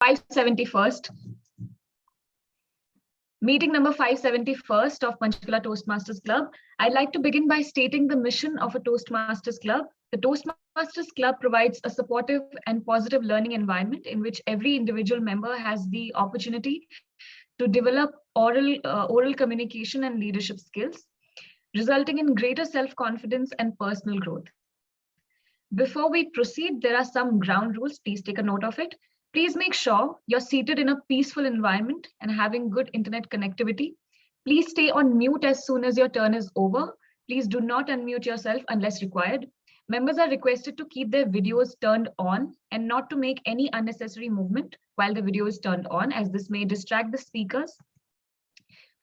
571st. Meeting number 571st of Panchkula Toastmasters Club. I'd like to begin by stating the mission of a Toastmasters Club. The Toastmasters Club provides a supportive and positive learning environment in which every individual member has the opportunity to develop oral communication and leadership skills, resulting in greater self-confidence and personal growth. Before we proceed, there are some ground rules. Please take a note of it. Please make sure you're seated in a peaceful environment and having good internet connectivity. Please stay on mute as soon as your turn is over. Please do not unmute yourself unless required. Members are requested to keep their videos turned on and not to make any unnecessary movement while the video is turned on, as this may distract the speakers.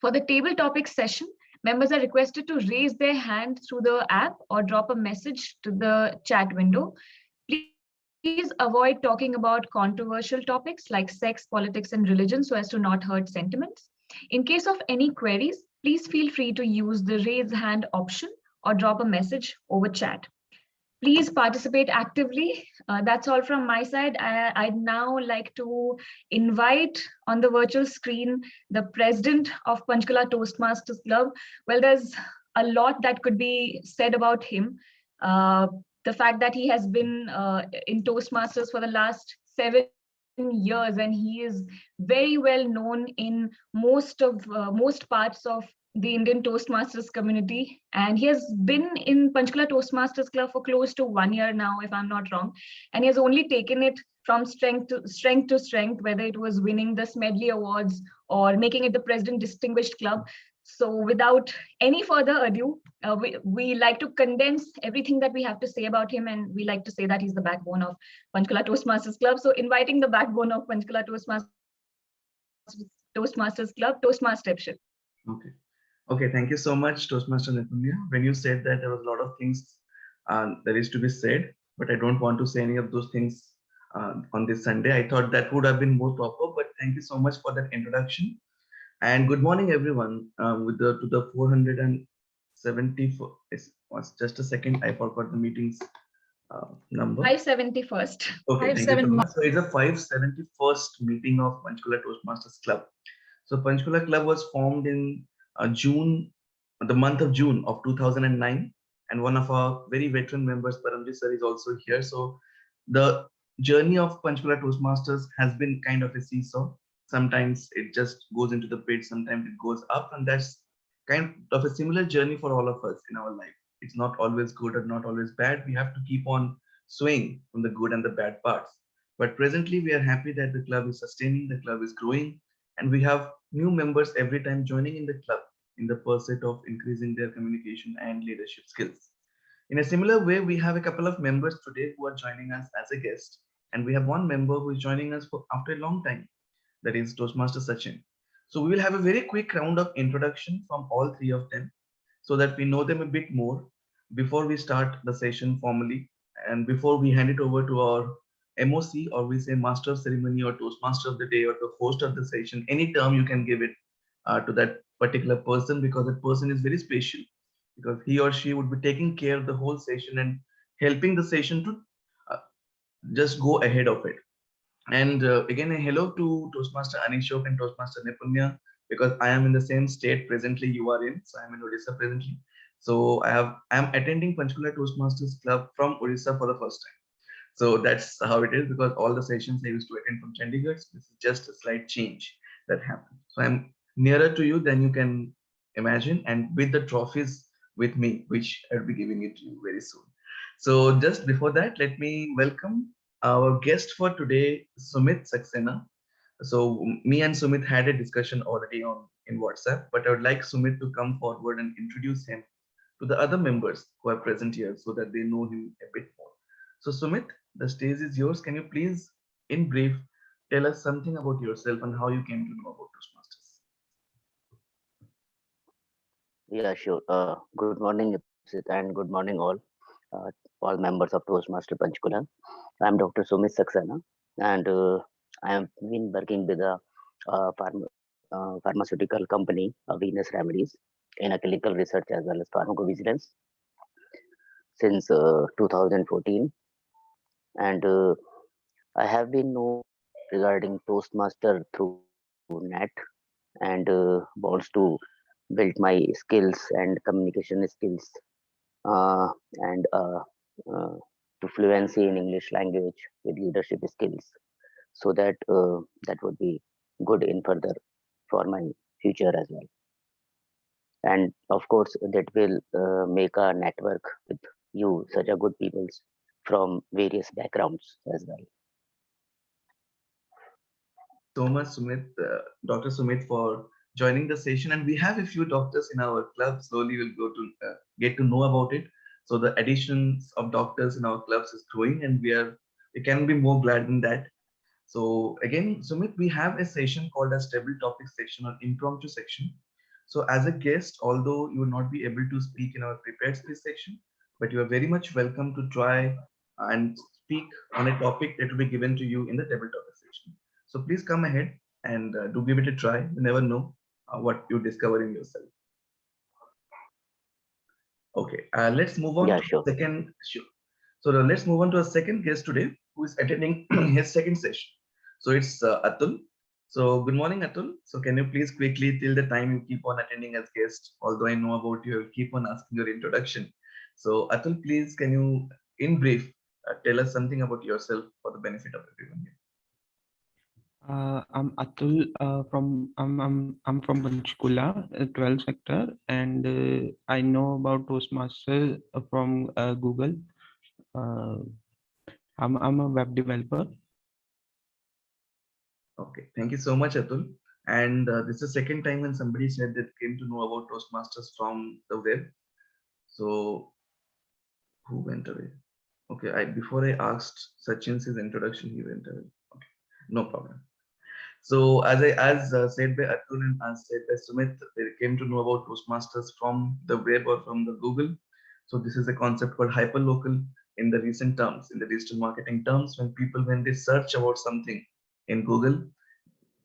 For the table topic session, members are requested to raise their hand through the app or drop a message to the chat window. Please avoid talking about controversial topics like sex, politics, and religion so as to not hurt sentiments. In case of any queries, please feel free to use the raise hand option or drop a message over chat. Please participate actively. That's all from my side. I'd now like to invite on the virtual screen the president of Panchkula Toastmasters Club. Well, there's a lot that could be said about him. The fact that he has been in Toastmasters for the last 7 years, and he is very well known in most parts of the Indian Toastmasters community, and he has been in Panchkula Toastmasters Club for close to 1 year now, if I'm not wrong, and he has only taken it from strength to strength, whether it was winning the Smedley Awards or making it the President Distinguished Club. So without any further ado, we like to condense everything that we have to say about him, and we like to say that he's the backbone of Panchkula Toastmasters Club. So inviting the backbone of Panchkula Toastmasters Club, Toastmastership. Okay, thank you so much, Toastmaster Nepunya. When you said that there was a lot of things that is to be said, but I don't want to say any of those things on this Sunday. I thought that would have been more proper, but thank you so much for that introduction. And good morning, everyone. To the 474. Just a second, I forgot the meeting's number. 571st. Okay, thank you so much. So it's a 571st meeting of Panchkula Toastmasters Club. So Panchkula Club was formed in the month of June of 2009, and one of our very veteran members, Paramjit sir, is also here. So the journey of Panchkula Toastmasters has been kind of a seesaw. Sometimes it just goes into the pit, sometimes it goes up, and that's kind of a similar journey for all of us in our life. It's not always good or not always bad. We have to keep on swaying from the good and the bad parts. But presently, we are happy that the club is sustaining, the club is growing, and we have new members every time joining in the club in the pursuit of increasing their communication and leadership skills. In a similar way, we have a couple of members today who are joining us as a guest, and we have one member who is joining us after a long time, that is Toastmaster Sachin. So we will have a very quick round of introduction from all three of them so that we know them a bit more before we start the session formally, and before we hand it over to our MOC, or we say Master of Ceremony or Toastmaster of the Day or the host of the session. Any term you can give it to that particular person, because that person is very special, because he or she would be taking care of the whole session and helping the session to just go ahead of it. And again, a hello to Toastmaster Anishok and Toastmaster Nepunya, because I am in the same state presently you are in. So I am in Odisha presently. So I am attending Panchkula Toastmasters Club from Odisha for the first time. So that's how it is, because all the sessions I used to attend from Chandigarh, this is just a slight change that happened. So I'm nearer to you than you can imagine, and with the trophies with me, which I'll be giving it to you very soon. So just before that, let me welcome our guest for today, Sumit Saxena. So me and Sumit had a discussion already in WhatsApp, but I would like Sumit to come forward and introduce him to the other members who are present here so that they know him a bit more. So Sumit, the stage is yours. Can you please, in brief, tell us something about yourself and how you came to know about Toastmasters? Yeah, sure. Good morning, and good morning all members of Toastmaster Panchkula. I'm Dr. Sumit Saxena, and I have been working with a pharmaceutical company, Venus Remedies, in a clinical research as well as pharmacovigilance since 2014. And I have been known regarding Toastmaster through net and wants to build my skills and communication skills and to fluency in English language with leadership skills, so that that would be good in further for my future as well. And of course, that will make a network with you, such a good peoples from various backgrounds as well. So much, Sumit, Dr. Sumit, for joining the session. And we have a few doctors in our club. Slowly, we'll go to get to know about it. So the additions of doctors in our clubs is growing, and we can be more glad than that. So again, Sumit, we have a session called as table topic section or impromptu section. So as a guest, although you will not be able to speak in our prepared speech section, but you are very much welcome to try and speak on a topic that will be given to you in the table topic section. So please come ahead and do give it a try. You never know what you discover in yourself. Okay, let's move on Yeah, to sure. second. Sure. So let's move on to a second guest today who is attending his second session. So it's Atul. So good morning, Atul. So can you please quickly, till the time you keep on attending as guest, although I know about you, I'll keep on asking your introduction. So Atul, please, can you, in brief, tell us something about yourself for the benefit of everyone here? I'm Atul I'm from Panchkula, 12th sector, and I know about Toastmaster from Google. Uh, I'm a web developer. Okay, thank you so much, Atul. And this is the second time when somebody said that came to know about Toastmasters from the web. So who went away? Okay, before I asked Sachin's his introduction, he went away. Okay, no problem. So as said by Atul and as said by Sumit, they came to know about Toastmasters from the web or from the Google. So this is a concept called hyperlocal in the recent terms, in the digital marketing terms, when they search about something in Google,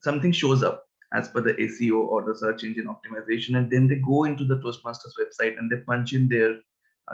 something shows up as per the SEO or the search engine optimization, and then they go into the Toastmasters website and they punch in their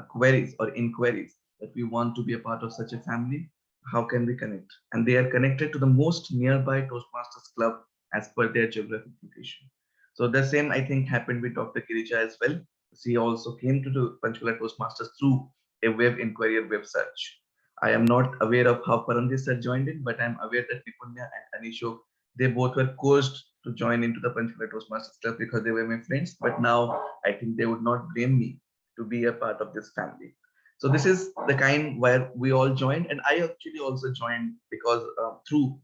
queries or inquiries that we want to be a part of such a family. How can we connect? And they are connected to the most nearby Toastmasters club as per their geographic location. So the same, I think, happened with Dr. Kirija as well. She also came to the Panchkula Toastmasters through a web inquiry or web search. I am not aware of how Paramjit sir joined in, but I'm aware that Nipunya and Anisho, they both were coerced to join into the Panchkula Toastmasters Club because they were my friends. But now I think they would not blame me to be a part of this family. So this is the kind where we all joined, and I actually also joined because through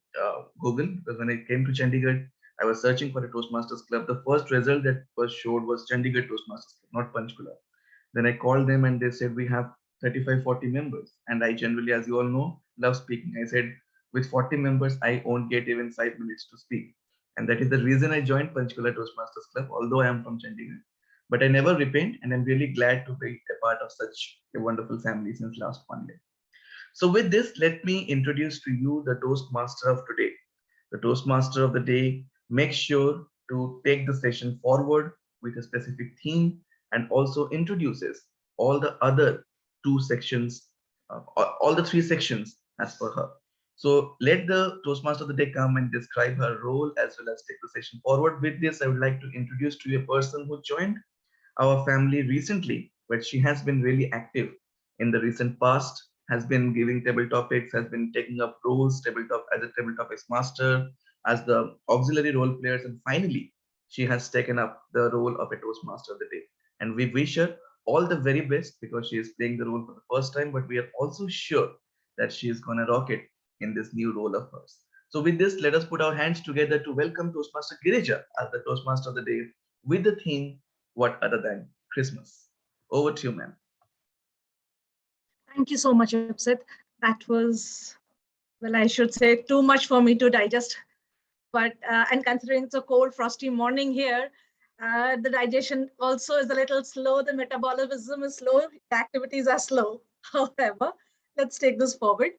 Google. Because when I came to Chandigarh, I was searching for a Toastmasters Club. The first result that was showed was Chandigarh Toastmasters Club, not Panchkula. Then I called them and they said we have 35, 40 members. And I generally, as you all know, love speaking. I said, with 40 members, I won't get even 5 minutes to speak. And that is the reason I joined Panchkula Toastmasters Club, although I am from Chandigarh. But I never repent, and I'm really glad to be a part of such a wonderful family since last one day. So with this, let me introduce to you the Toastmaster of today. The Toastmaster of the day makes sure to take the session forward with a specific theme and also introduces all the other two sections, all the three sections as per her. So let the Toastmaster of the day come and describe her role as well as take the session forward. With this, I would like to introduce to you a person who joined our family recently, but she has been really active in the recent past, has been giving table topics, has been taking up roles, tabletop as a table topics master, as the auxiliary role players, and finally, she has taken up the role of a Toastmaster of the day. And we wish her all the very best because she is playing the role for the first time, but we are also sure that she is gonna rock it in this new role of hers. So with this, let us put our hands together to welcome Toastmaster Girija as the Toastmaster of the day with the theme, what other than Christmas. Over to you, ma'am. Thank you so much, Upsit. That was, well, I should say too much for me to digest. But, and considering it's a cold, frosty morning here, the digestion also is a little slow. The metabolism is slow. The activities are slow. However, let's take this forward.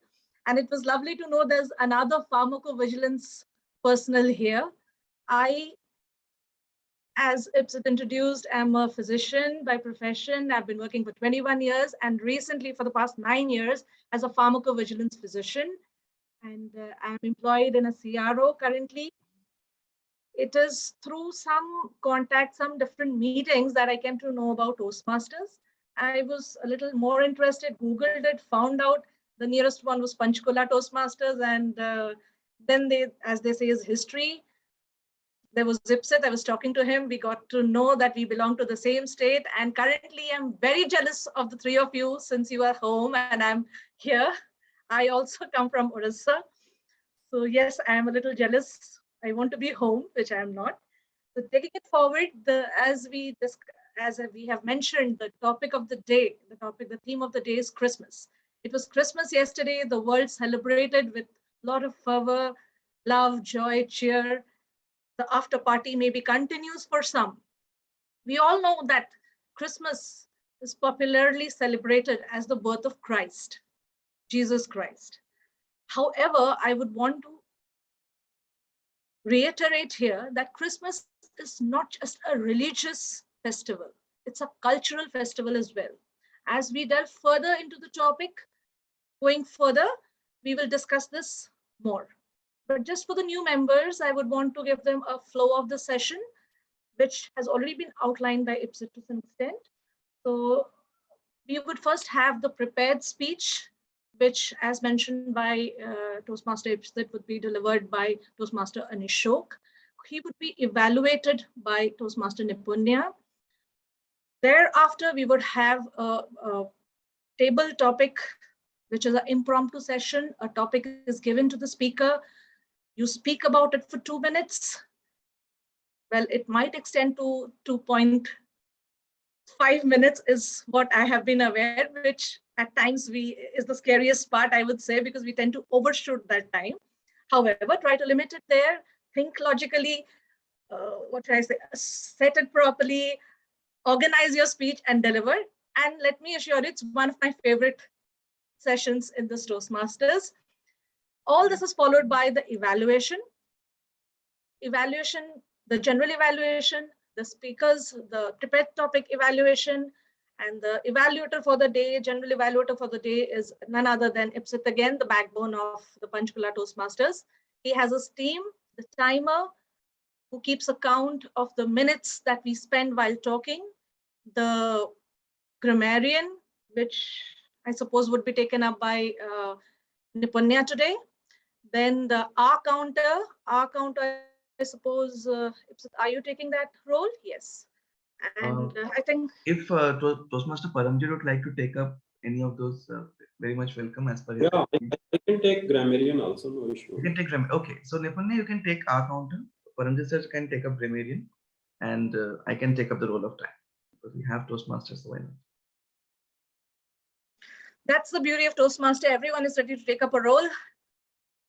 And it was lovely to know there's another pharmacovigilance personnel here. As Ipsit introduced, I'm a physician by profession. I've been working for 21 years and recently for the past 9 years as a pharmacovigilance physician. and I'm employed in a CRO currently. It is through some contact, some different meetings that I came to know about Toastmasters. I was a little more interested, Googled it, found out the nearest one was Panchkula Toastmasters, and then they, as they say, is history. There was Zipsit. I was talking to him. We got to know that we belong to the same state. And currently, I'm very jealous of the three of you since you are home and I'm here. I also come from Orissa. So yes, I am a little jealous. I want to be home, which I am not. So taking it forward, as we have mentioned, the topic of the day, the theme of the day is Christmas. It was Christmas yesterday. The world celebrated with a lot of fervor, love, joy, cheer. The after party maybe continues for some. We all know that Christmas is popularly celebrated as the birth of Christ, Jesus Christ. However, I would want to reiterate here that Christmas is not just a religious festival, it's a cultural festival as well. As we delve further into the topic, going further, we will discuss this more. But just for the new members, I would want to give them a flow of the session, which has already been outlined by Ipsit to some extent. So we would first have the prepared speech, which, as mentioned by Toastmaster Ipsit, would be delivered by Toastmaster Anishok. He would be evaluated by Toastmaster Nipunya. Thereafter, we would have a table topic, which is an impromptu session. A topic is given to the speaker. You speak about it for 2 minutes. Well, it might extend to 2.5 minutes is what I have been aware, which at times is the scariest part, I would say, because we tend to overshoot that time. However, try to limit it there, think logically, what should I say, set it properly, organize your speech and deliver. And let me assure you, it's one of my favorite sessions in the Toastmasters. All this is followed by the evaluation, the general evaluation, the speakers, the prepared topic evaluation, and the evaluator for the day, general evaluator for the day is none other than Ipsit again, the backbone of the Panchkula Toastmasters. He has his team, the timer, who keeps account of the minutes that we spend while talking, the grammarian, which I suppose would be taken up by Nipunya today. Then the R counter, I suppose, are you taking that role? Yes. And I think if Toastmaster Paramjit would like to take up any of those, very much welcome as per. Yeah, I can take grammarian also, no issue. You can take grammarian. Okay, so Nipunya, you can take R counter. Paramjit sir can take up grammarian, and I can take up the role of time because we have Toastmasters. So why not? That's the beauty of Toastmaster. Everyone is ready to take up a role.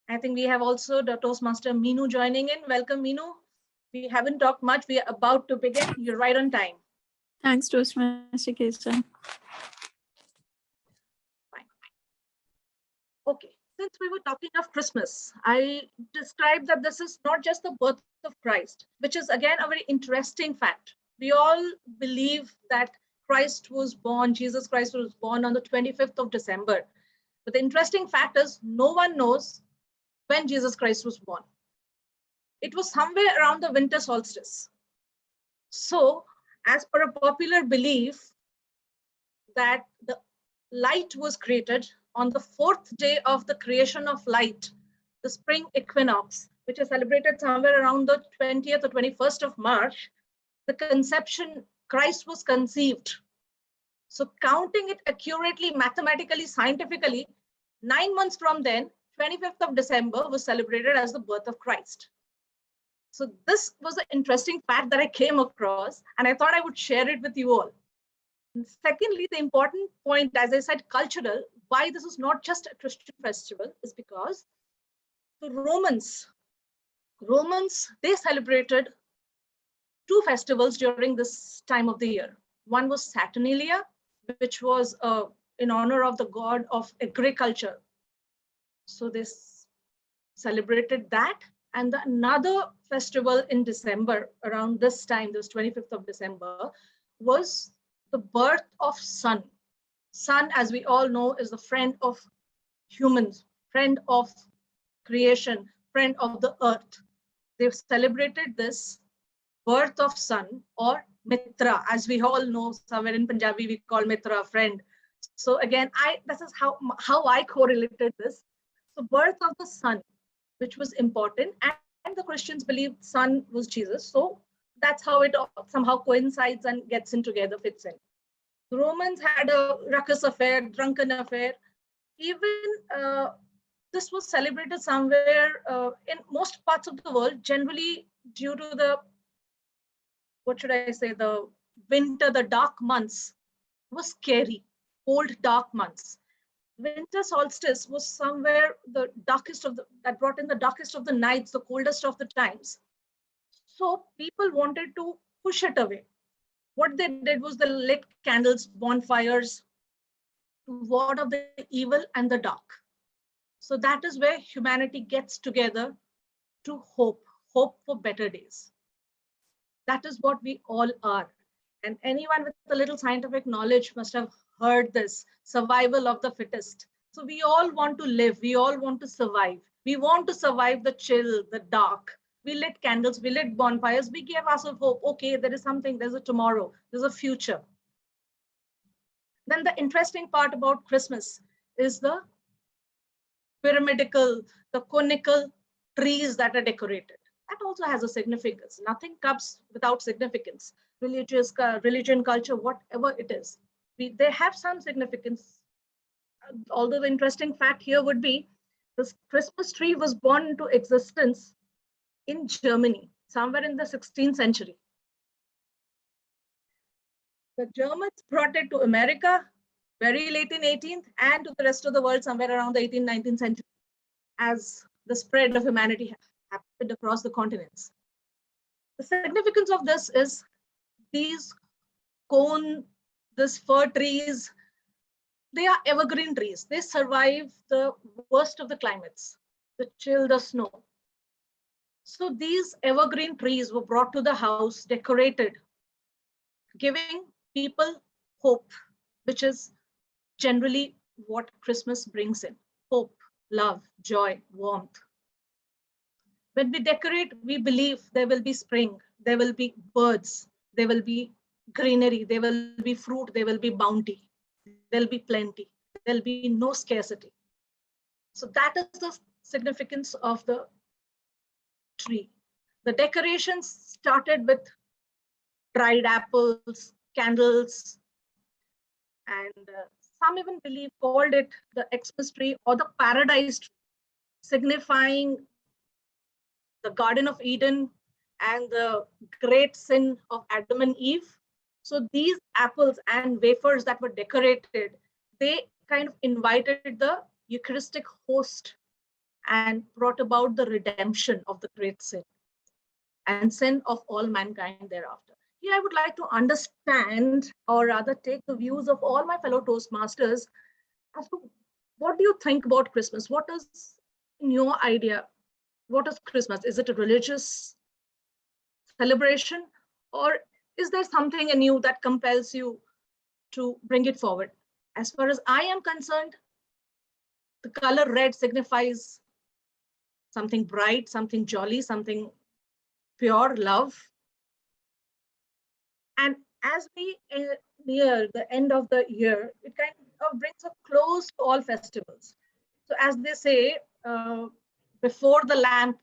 I think we have also the Toastmaster Meenu joining in. Welcome, Meenu. We haven't talked much. We are about to begin. You're right on time. Thanks, Toastmaster Kesan. Fine. Okay, since we were talking of Christmas, I described that this is not just the birth of Christ, which is again a very interesting fact. We all believe that Christ was born, Jesus Christ was born on the 25th of December. But the interesting fact is no one knows when Jesus Christ was born. It was somewhere around the winter solstice. So, as per a popular belief that the light was created on the 4th day of the creation of light, the spring equinox, which is celebrated somewhere around the 20th or 21st of March, the conception, Christ was conceived. So counting it accurately, mathematically, scientifically, 9 months from then, 25th of December was celebrated as the birth of Christ. So this was an interesting fact that I came across, and I thought I would share it with you all. And secondly, the important point, as I said, cultural, why this is not just a Christian festival is because the Romans, they celebrated 2 festivals during this time of the year. One was Saturnalia, which was in honor of the god of agriculture. So they celebrated that. And another festival in December, around this time, this 25th of December, was the birth of sun. Sun, as we all know, is the friend of humans, friend of creation, friend of the earth. They've celebrated this birth of sun, or Mitra, as we all know, somewhere in Punjabi we call Mitra a friend. So again, this is how I correlated this. So birth of the sun, which was important, and the Christians believed sun was Jesus. So that's how it somehow coincides and gets in together, fits in. The Romans had a ruckus affair, drunken affair. Even this was celebrated somewhere in most parts of the world, generally due to the, what should I say, the winter, the dark months was scary, cold, dark months. Winter solstice was somewhere the darkest of that brought in the darkest of the nights, the coldest of the times. So people wanted to push it away. What they did was they lit candles, bonfires to ward off the evil and the dark. So that is where humanity gets together to hope for better days. That is what we all are. And anyone with a little scientific knowledge must have heard this, survival of the fittest. So we all want to live, we all want to survive. We want to survive the chill, the dark. We lit candles, we lit bonfires, we gave ourselves hope. Okay, there is something, there's a tomorrow, there's a future. Then the interesting part about Christmas is the pyramidical, the conical trees that are decorated. That also has a significance. Nothing comes without significance. Religion, culture, whatever it is. They have some significance. Although the interesting fact here would be this Christmas tree was born into existence in Germany, somewhere in the 16th century. The Germans brought it to America very late in 18th and to the rest of the world somewhere around the 18th, 19th century as the spread of humanity happened across the continents. The significance of this is these fir trees, they are evergreen trees. They survive the worst of the climates, the chill, the snow. So these evergreen trees were brought to the house, decorated, giving people hope, which is generally what Christmas brings in: hope, love, joy, warmth. When we decorate, we believe there will be spring, there will be birds, there will be greenery, there will be fruit, there will be bounty, there'll be plenty, there'll be no scarcity. So that is the significance of the tree. The decorations started with dried apples, candles, and some even called it the Xmas tree or the paradise tree, signifying the Garden of Eden and the great sin of Adam and Eve. So these apples and wafers that were decorated, they kind of invited the Eucharistic host and brought about the redemption of the great sin and sin of all mankind thereafter. Here I would like to understand, or rather take the views of all my fellow Toastmasters as to what do you think about Christmas? What is, in your idea, what is Christmas? Is it a religious celebration, or is there something in you that compels you to bring it forward? As far as I am concerned, the color red signifies something bright, something jolly, something pure, love. And as we near the end of the year, it kind of brings a close to all festivals. So as they say, before the lamp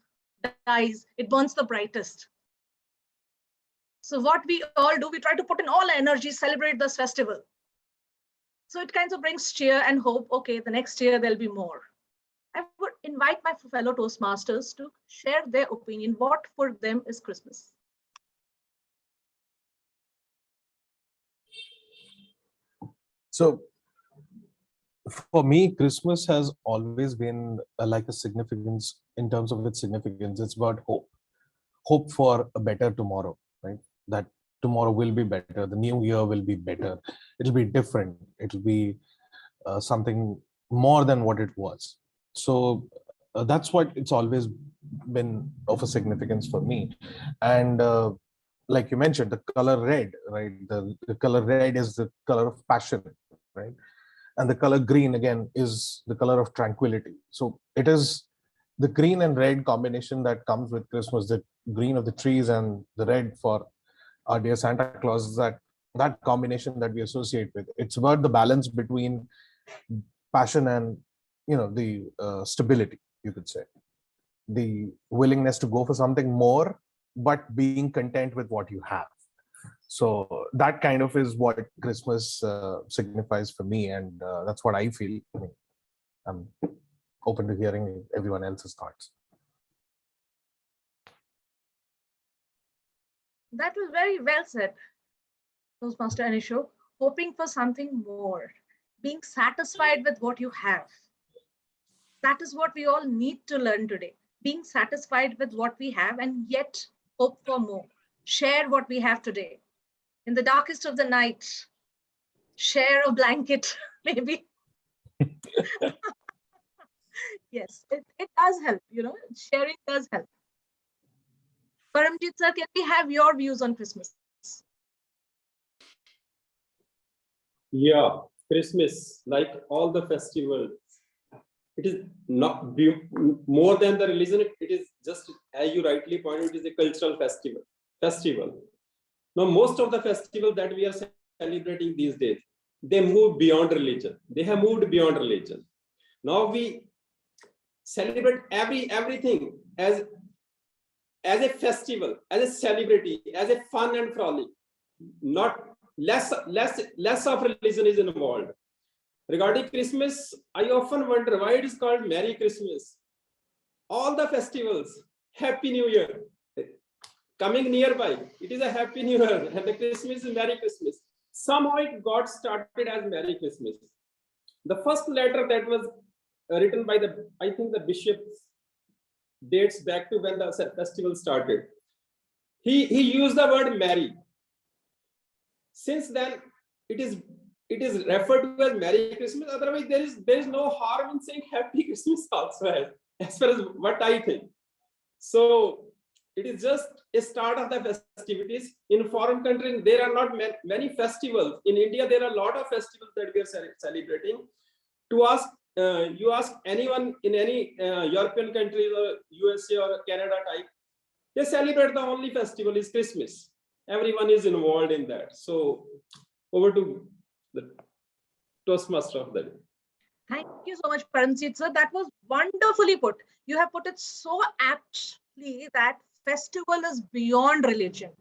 dies, it burns the brightest. So what we all do, we try to put in all energy, celebrate this festival. So it kind of brings cheer and hope. Okay, the next year there'll be more. I would invite my fellow Toastmasters to share their opinion. What for them is Christmas? So for me, Christmas has always been like a significance in terms of its significance. It's about hope, hope for a better tomorrow, right? That tomorrow will be better. The new year will be better. It'll be different. It'll be something more than what it was. So that's what it's always been of a significance for me. And like you mentioned, the color red, right? The color red is the color of passion, right? And the color green again is the color of tranquility. So it is the green and red combination that comes with Christmas, the green of the trees and the red for our dear Santa Claus, is that combination that we associate with. It's about the balance between passion and the stability, you could say, the willingness to go for something more, but being content with what you have. So that kind of is what Christmas signifies for me, and that's what I feel. I mean, I'm open to hearing everyone else's thoughts. That was very well said, Toastmaster Anisho. Hoping for something more, being satisfied with what you have. That is what we all need to learn today. Being satisfied with what we have and yet hope for more. Share what we have today. In the darkest of the night, share a blanket, maybe. Yes, it does help, sharing does help. Paramjit sir, can we have your views on Christmas? Yeah, Christmas, like all the festivals, it is not more than the religion. It is just, as you rightly pointed, it is a cultural festival. Now, most of the festivals that we are celebrating these days, they move beyond religion. They have moved beyond religion. Now we celebrate everything as a festival, as a celebrity, as a fun and frolic. Not less of religion is involved. Regarding Christmas, I often wonder why it is called Merry Christmas. All the festivals, Happy New Year, coming nearby, it is a Happy New Year, and the Christmas is Merry Christmas. Somehow it got started as Merry Christmas. The first letter that was written by I think the bishops, dates back to when the festival started. He used the word merry. Since then, it is referred to as Merry Christmas. Otherwise, there is no harm in saying Happy Christmas also, as far as what I think. So it is just a start of the festivities. In foreign countries, there are not many festivals. In India, there are a lot of festivals that we are celebrating. You ask anyone in any European countries or USA or Canada type, they celebrate the only festival is Christmas. Everyone is involved in that. So over to the Toastmaster of the day. Thank you so much, Paramjit sir. That was wonderfully put. You have put it so aptly that festival is beyond religion.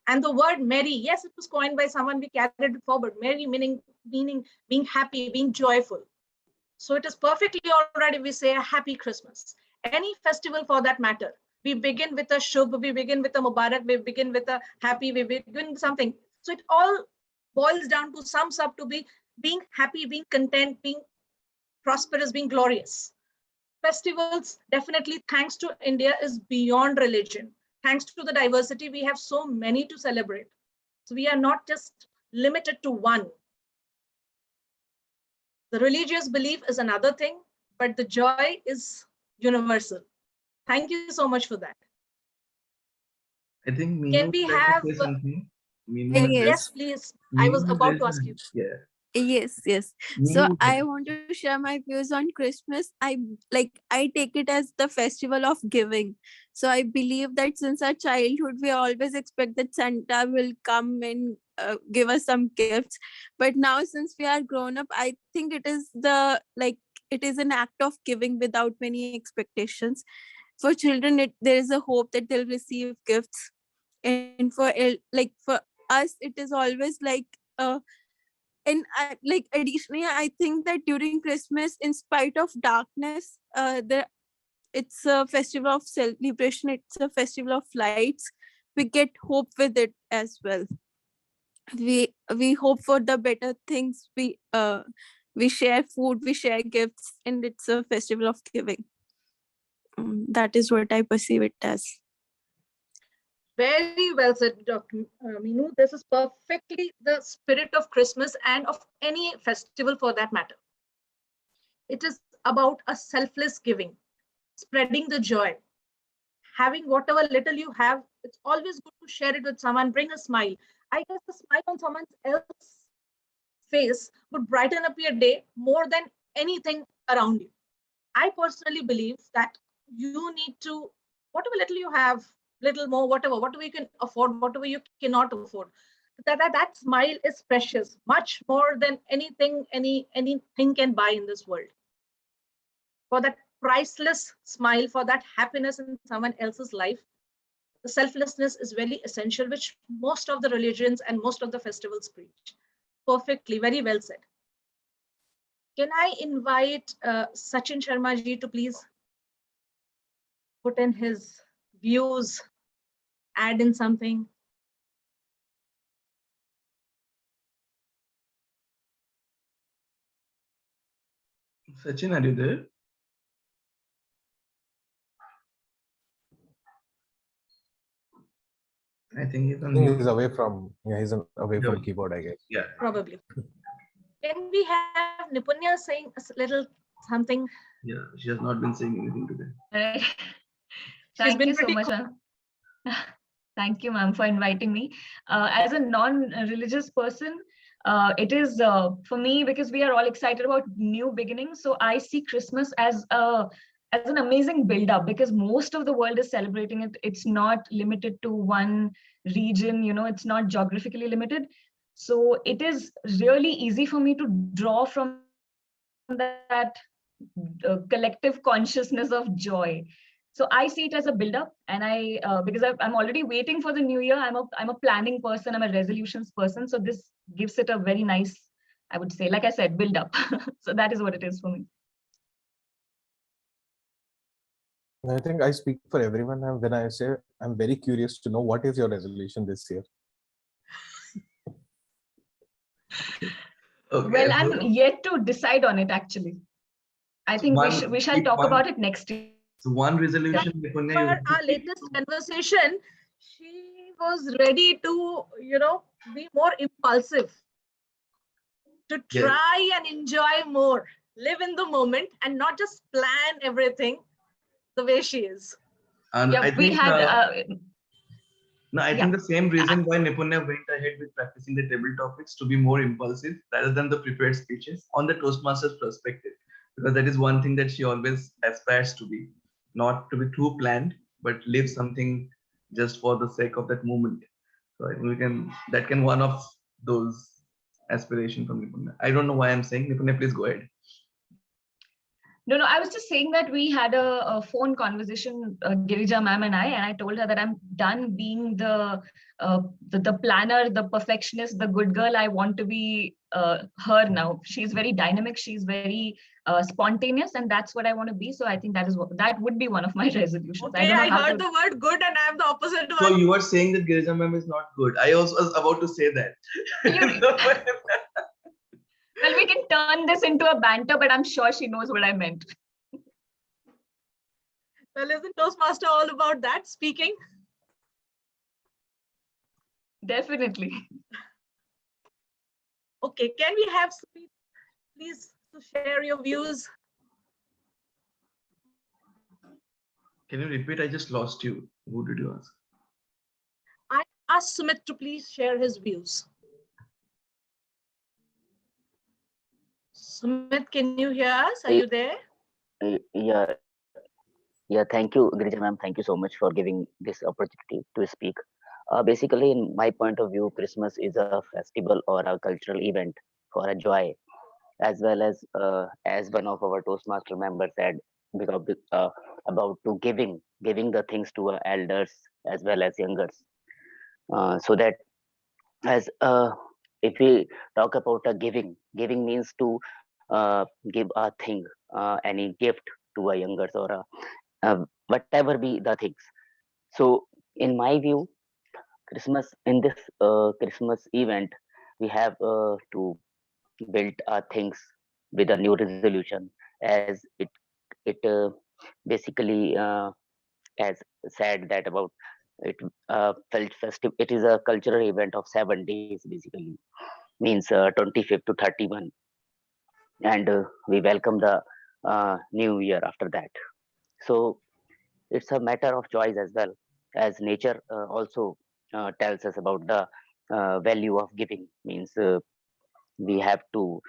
And the word merry, yes, it was coined by someone, we carried it forward. Merry meaning being happy, being joyful. So it is perfectly all right if we say a happy Christmas. Any festival for that matter. We begin with a shubh, we begin with a mubarak, we begin with a happy, we begin with something. So it all boils down to, sums up to being happy, being content, being prosperous, being glorious. Festivals, definitely, thanks to India, is beyond religion. Thanks to the diversity, we have so many to celebrate. So we are not just limited to one. The religious belief is another thing, but the joy is universal. Thank you so much for that. I think Meenu Can we would like to have? say something. Meenu Yes. would like- Yes, please. I was Meenu would about like to ask you. Yeah. Yes. Meenu So would I like- want to share my views on Christmas. I take it as the festival of giving. So I believe that since our childhood, we always expect that Santa will come and give us some gifts. But now, since we are grown up, I think it is it is an act of giving without many expectations. For children, there is a hope that they'll receive gifts, and for us, it is always and additionally, I think that during Christmas, in spite of darkness, it's a festival of celebration. It's a festival of lights. We get hope with it as well. We hope for the better things. We share food, we share gifts, and it's a festival of giving. That is what I perceive it as. Very well said, Dr. Meenu. This is perfectly the spirit of Christmas and of any festival for that matter. It is about a selfless giving, spreading the joy, having whatever little you have. It's always good to share it with someone, bring a smile. I guess the smile on someone else's face would brighten up your day more than anything around you. I personally believe that you need to, whatever little you have, little more, whatever you can afford, whatever you cannot afford. That smile is precious, much more than anything can buy in this world. For that priceless smile, for that happiness in someone else's life, the selflessness is very essential, which most of the religions and most of the festivals preach. Perfectly, very well said. Can I invite Sachin Sharma ji to please put in his views, add in something? Sachin, are you there? I think he's on mute. He's away from, yeah, he's away Yeah. from keyboard, I guess. Yeah. Probably. Can we have Nipunya saying a little something? Yeah, she has not been saying anything today. Right. She's Thank been you so pretty much, ma'am. Thank you, ma'am, for inviting me. As a non-religious person, it is for me, because we are all excited about new beginnings. So I see Christmas as an amazing build-up, because most of the world is celebrating it. It's not limited to one region, it's not geographically limited. So it is really easy for me to draw from that collective consciousness of joy. So I see it as a build-up, and because I'm already waiting for the new year. I'm a planning person. I'm a resolutions person. So this gives it a very nice, I would say, like I said, build-up. So that is what it is for me. I think I speak for everyone when I say I'm very curious to know what is your resolution this year. Okay. Well, I'm yet to decide on it, actually. I think we shall talk about it next year. So one resolution, Nipunya, you For have to our keep. latest conversation, she was ready to, be more impulsive, to Yes. try and enjoy more, live in the moment, and not just plan everything the way she is. And Yeah, I we think had. no, I think the same reason why Nipunya went ahead with practicing the table topics to be more impulsive rather than the prepared speeches on the Toastmasters perspective, because that is one thing that she always aspires to be, not to be too planned, but live something just for the sake of that moment. So I think that can one of those aspiration from Nipunya. I don't know why I'm saying Nipunya, please go ahead. No, I was just saying that we had a phone conversation, Girija ma'am and I told her that I'm done being the planner, the perfectionist, the good girl. I want to be her now. She's very dynamic. She's very spontaneous, and that's what I want to be. So I think that would be one of my resolutions. Okay, I heard the word good, and I'm the opposite So one. you are saying that Girija ma'am is not good. I also was about to say that. Well, we can turn this into a banter, but I'm sure she knows what I meant. Well, isn't Toastmaster all about that, speaking? Definitely. Okay, can we have Sumit, please, to share your views? Can you repeat? I just lost you. Who did you ask? I asked Sumit to please share his views. Sumit, can you hear us? Are you there? Yeah, thank you, Girija ma'am. Thank you so much for giving this opportunity to speak. Basically, in my point of view, Christmas is a festival or a cultural event for a joy, as well as one of our Toastmaster members said, because about to giving the things to our elders as well as youngers, so that as if we talk about a giving means to give a thing, any gift to a youngers or whatever be the things. So in my view, Christmas, in this Christmas event, we have to build our things with a new resolution, as it basically as said that about it felt festive. It is a cultural event of 7 days basically, means 25th to 31, and we welcome the new year after that. So it's a matter of choice as well, as nature also tells us about the value of giving, means we have to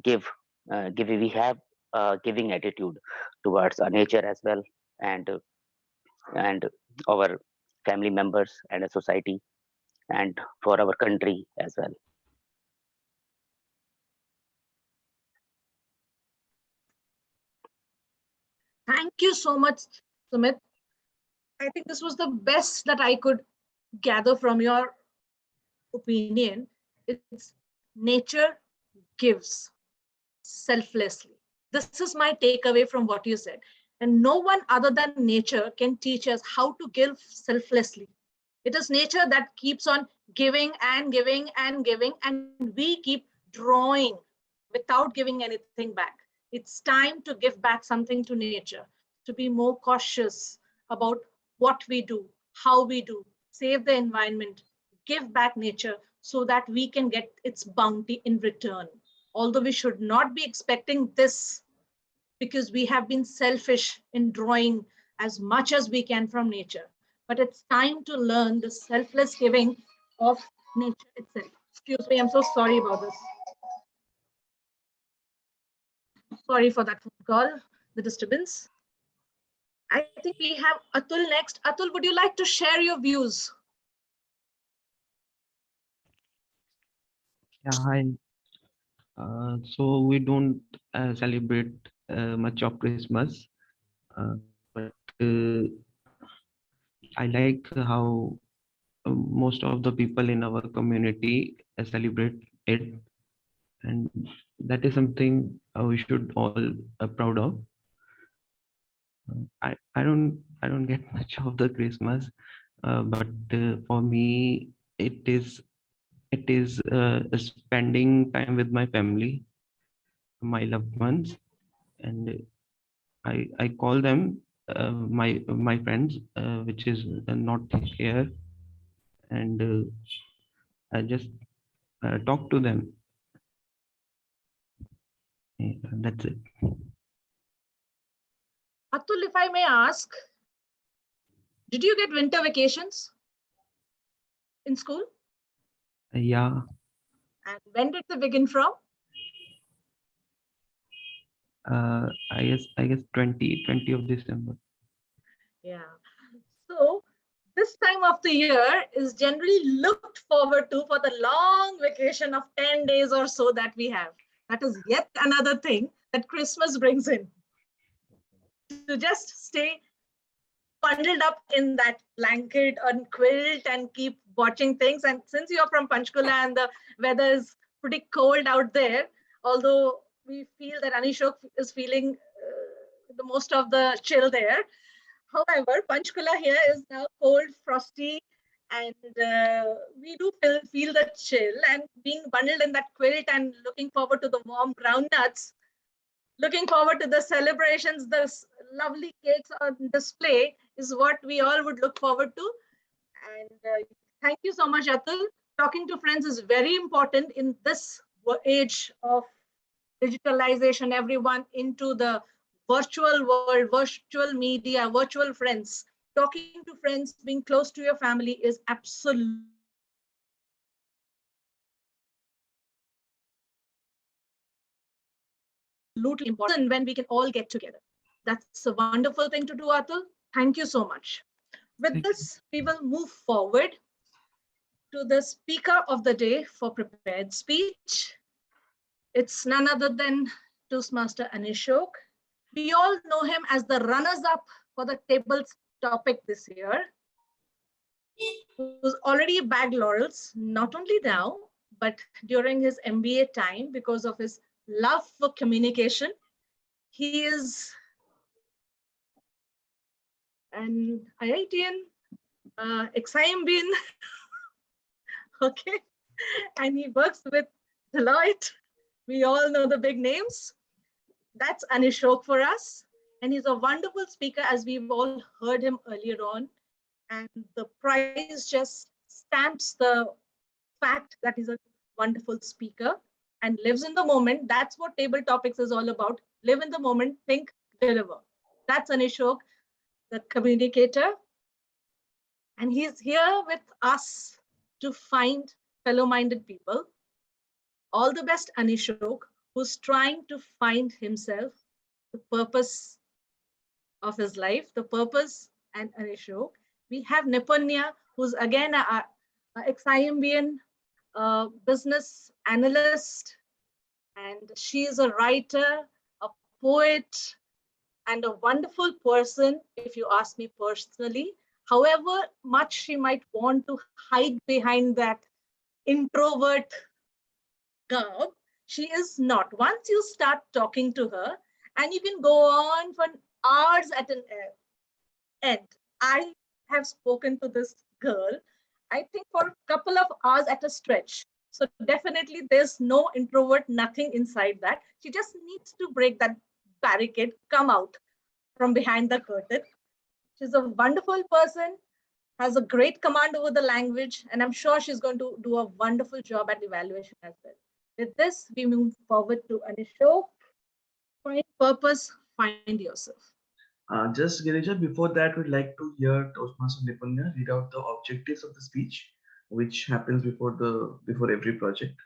give we have giving attitude towards nature as well, and our family members and a society and for our country as well. Thank you so much, Sumit. I think this was the best that I could gather from your opinion. It's nature gives selflessly. This is my takeaway from what you said. And no one other than nature can teach us how to give selflessly. It is nature that keeps on giving and giving and giving, and we keep drawing without giving anything back. It's time to give back something to nature, to be more cautious about what we do, how we do, save the environment, give back nature so that we can get its bounty in return. Although we should not be expecting this because we have been selfish in drawing as much as we can from nature. But it's time to learn the selfless giving of nature itself. Excuse me, I'm so sorry about this. Sorry for that phone call, the disturbance. I think we have Atul next. Atul, would you like to share your views? Yeah, hi. So we don't celebrate much of Christmas, but I like how most of the people in our community celebrate it, and that is something we should all proud of. I don't get much of the Christmas, but for me it is spending time with my family, my loved ones, and I call them my friends, which is not here, and I just talk to them. Yeah, that's it. Atul, if I may ask, did you get winter vacations in school? Yeah, And when did they begin from? I guess 20 of December. Yeah. So this time of the year is generally looked forward to for the long vacation of 10 days or so that we have. That is yet another thing that Christmas brings in. To just stay bundled up in that blanket or quilt and keep watching things. And since you're from Panchkula and the weather is pretty cold out there, although we feel that Anishok is feeling the most of the chill there. However, Panchkula here is now cold, frosty, and we do feel the chill. And being bundled in that quilt and looking forward to the warm groundnuts, looking forward to the celebrations, the lovely cakes on display is what we all would look forward to. And thank you so much, Atul. Talking to friends is very important in this age of digitalization, everyone into the virtual world, virtual media, virtual friends. Talking to friends, being close to your family is absolutely important when we can all get together. That's a wonderful thing to do, Atul. Thank you so much. With this, we will move forward to the speaker of the day for prepared speech. It's none other than Toastmaster Anishok. We all know him as the runners-up for the table's topic this year, who's already bagged laurels, not only now, but during his MBA time because of his love for communication. He is an IITian, XIMBian, okay, and he works with Deloitte. We all know the big names. That's Anishok for us. And he's a wonderful speaker, as we've all heard him earlier on. And the prize just stamps the fact that he's a wonderful speaker and lives in the moment. That's what Table Topics is all about. Live in the moment, think, deliver. That's Anishok, the communicator. And he's here with us to find fellow-minded people. All the best, Anishok, who's trying to find himself, the purpose of his life, the purpose and Anishok. We have Nipanya, who's again a ex-IMBN business analyst, and she is a writer, a poet, and a wonderful person, if you ask me personally. However much she might want to hide behind that introvert garb, she is not. Once you start talking to her, and you can go on for hours at an end. I have spoken to this girl, I think, for a couple of hours at a stretch. So definitely there's no introvert, nothing inside that. She just needs to break that barricade, come out from behind the curtain. She's a wonderful person, has a great command over the language, and I'm sure she's going to do a wonderful job at evaluation as well. With this, we move forward to Anishok. Find purpose, find yourself. Just Girija, before that, we'd like to hear Toastmaster Nipanya read out the objectives of the speech, which happens before every project.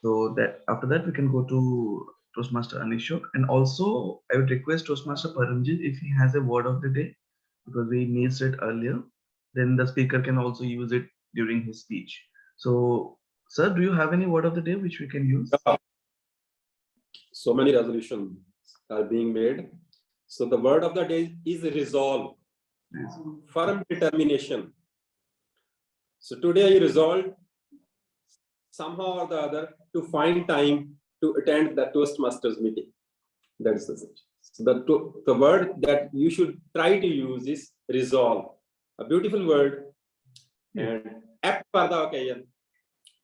So that after that we can go to Toastmaster Anishok, and also I would request Toastmaster Paramjit if he has a word of the day, because we missed it earlier. Then the speaker can also use it during his speech. So, sir, do you have any word of the day which we can use? So many resolutions are being made. So the word of the day is resolve, Yes. firm determination. So today I resolved somehow or the other to find time to attend the Toastmasters meeting. That is the situation. So the word that you should try to use is resolve. A beautiful word and apt for the occasion,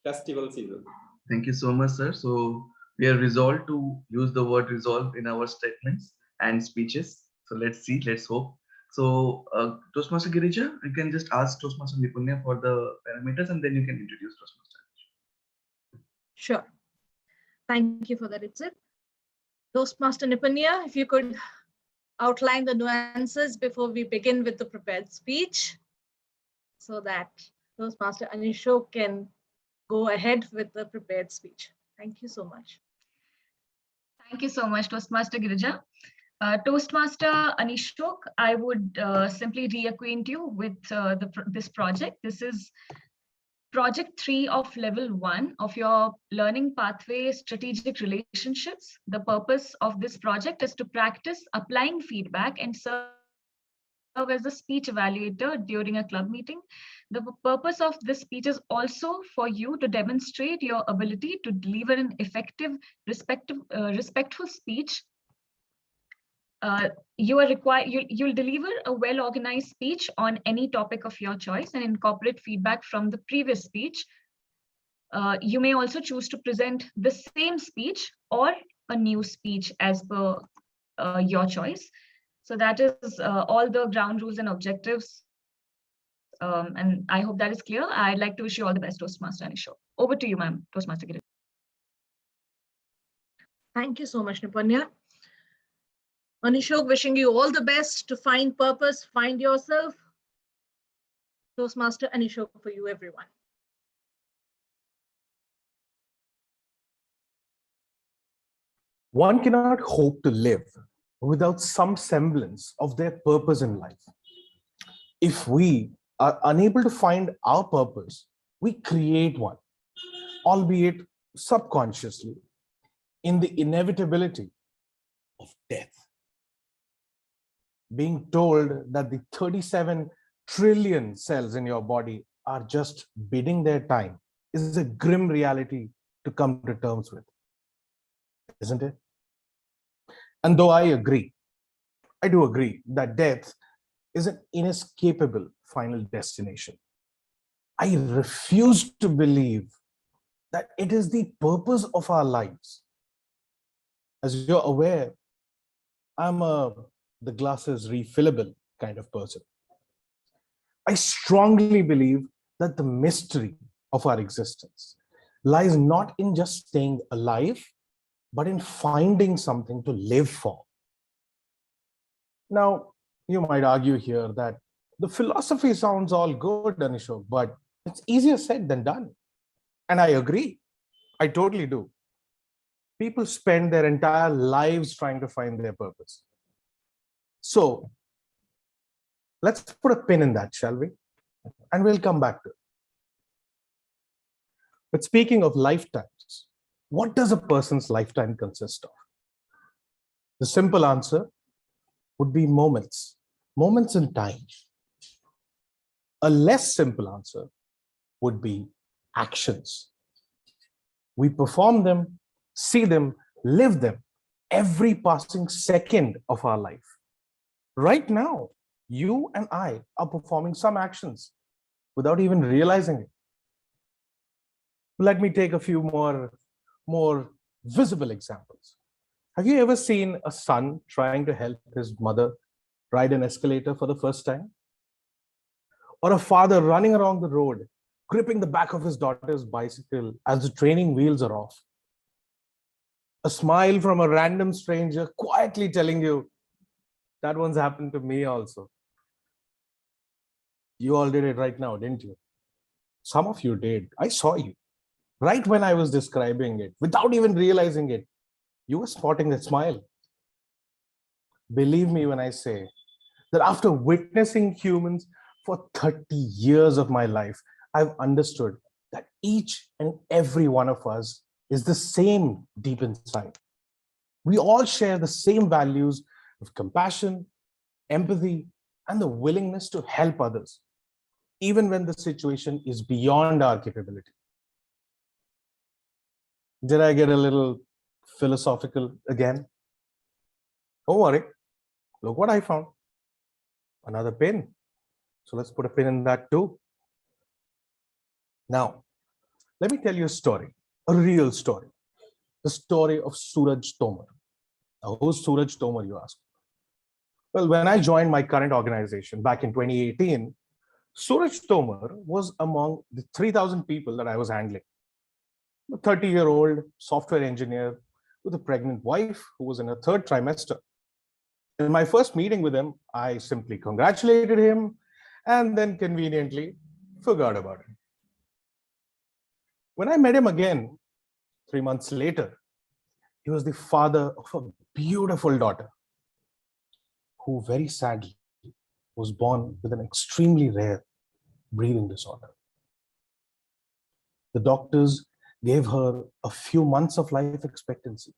festival season. Thank you so much, sir. So we are resolved to use the word resolve in our statements and speeches. So let's see, let's hope. So Toastmaster Girija, you can just ask Toastmaster Nipanya for the parameters, and then you can introduce Toastmaster. Sure. Thank you for that, Itsit. Toastmaster Nipanya, if you could outline the nuances before we begin with the prepared speech, so that Toastmaster Anishok can go ahead with the prepared speech. Thank you so much. Thank you so much, Toastmaster Girija. Toastmaster Anishok, I would simply reacquaint you with this project. This is Project 3 of Level 1 of your Learning Pathway Strategic Relationships. The purpose of this project is to practice applying feedback and serve as a speech evaluator during a club meeting. The purpose of this speech is also for you to demonstrate your ability to deliver an effective, respectful speech. You'll deliver a well-organized speech on any topic of your choice and incorporate feedback from the previous speech. You may also choose to present the same speech or a new speech as per your choice. So that is all the ground rules and objectives. And I hope that is clear. I'd like to wish you all the best, Toastmaster Anishok. Over to you, ma'am, Toastmaster Girija. Thank you so much, Nipanya. Anishok, wishing you all the best to find purpose, find yourself. Toastmaster Anishok for you, everyone. One cannot hope to live without some semblance of their purpose in life. If we are unable to find our purpose, we create one, albeit subconsciously, in the inevitability of death. Being told that the 37 trillion cells in your body are just bidding their time is a grim reality to come to terms with, isn't it? And though I do agree that death is an inescapable final destination, I refuse to believe that it is the purpose of our lives. As you're aware, I'm the glass is refillable kind of person. I strongly believe that the mystery of our existence lies not in just staying alive, but in finding something to live for. Now, you might argue here that the philosophy sounds all good, Anishok, but it's easier said than done. And I agree. I totally do. People spend their entire lives trying to find their purpose. So let's put a pin in that, shall we? And we'll come back to it. But speaking of lifetimes, what does a person's lifetime consist of? The simple answer would be moments in time. A less simple answer would be actions. We perform them, see them, live them every passing second of our life. Right now, you and I are performing some actions without even realizing it. Let me take a few more visible examples. Have you ever seen a son trying to help his mother ride an escalator for the first time? Or a father running along the road, gripping the back of his daughter's bicycle as the training wheels are off? A smile from a random stranger quietly telling you, that one's happened to me also. You all did it right now, didn't you? Some of you did. I saw you. Right when I was describing it, without even realizing it, you were spotting that smile. Believe me when I say that after witnessing humans for 30 years of my life, I've understood that each and every one of us is the same deep inside. We all share the same values of compassion, empathy, and the willingness to help others, even when the situation is beyond our capability. Did I get a little philosophical again? Don't worry. Look what I found. Another pin. So let's put a pin in that too. Now, let me tell you a story, a real story. The story of Suraj Tomar. Now, who's Suraj Tomar, you ask? Well, when I joined my current organization back in 2018, Suraj Tomar was among the 3,000 people that I was handling. A 30-year-old software engineer with a pregnant wife who was in her third trimester. In my first meeting with him, I simply congratulated him and then conveniently forgot about it. When I met him again 3 months later, he was the father of a beautiful daughter who very sadly was born with an extremely rare breathing disorder. The doctors gave her a few months of life expectancy,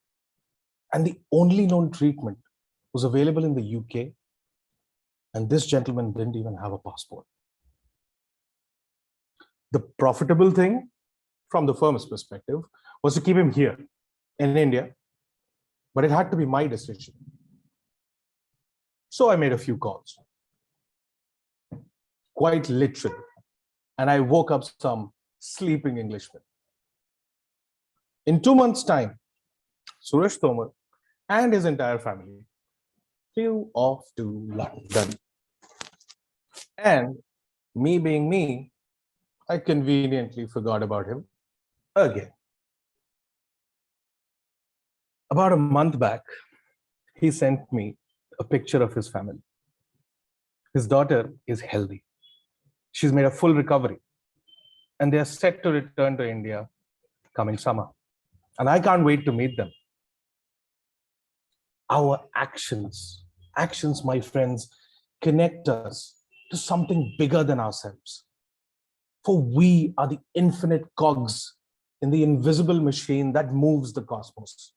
and the only known treatment was available in the UK, and this gentleman didn't even have a passport. The profitable thing from the firm's perspective was to keep him here in India, but it had to be my decision. So I made a few calls, quite literally, and I woke up some sleeping Englishmen. In 2 months' time, Suraj Tomar and his entire family flew off to London. And me being me, I conveniently forgot about him again. About a month back, he sent me a picture of his family. His daughter is healthy. She's made a full recovery, and they are set to return to India coming summer. And I can't wait to meet them. Our actions, my friends, connect us to something bigger than ourselves. For we are the infinite cogs in the invisible machine that moves the cosmos.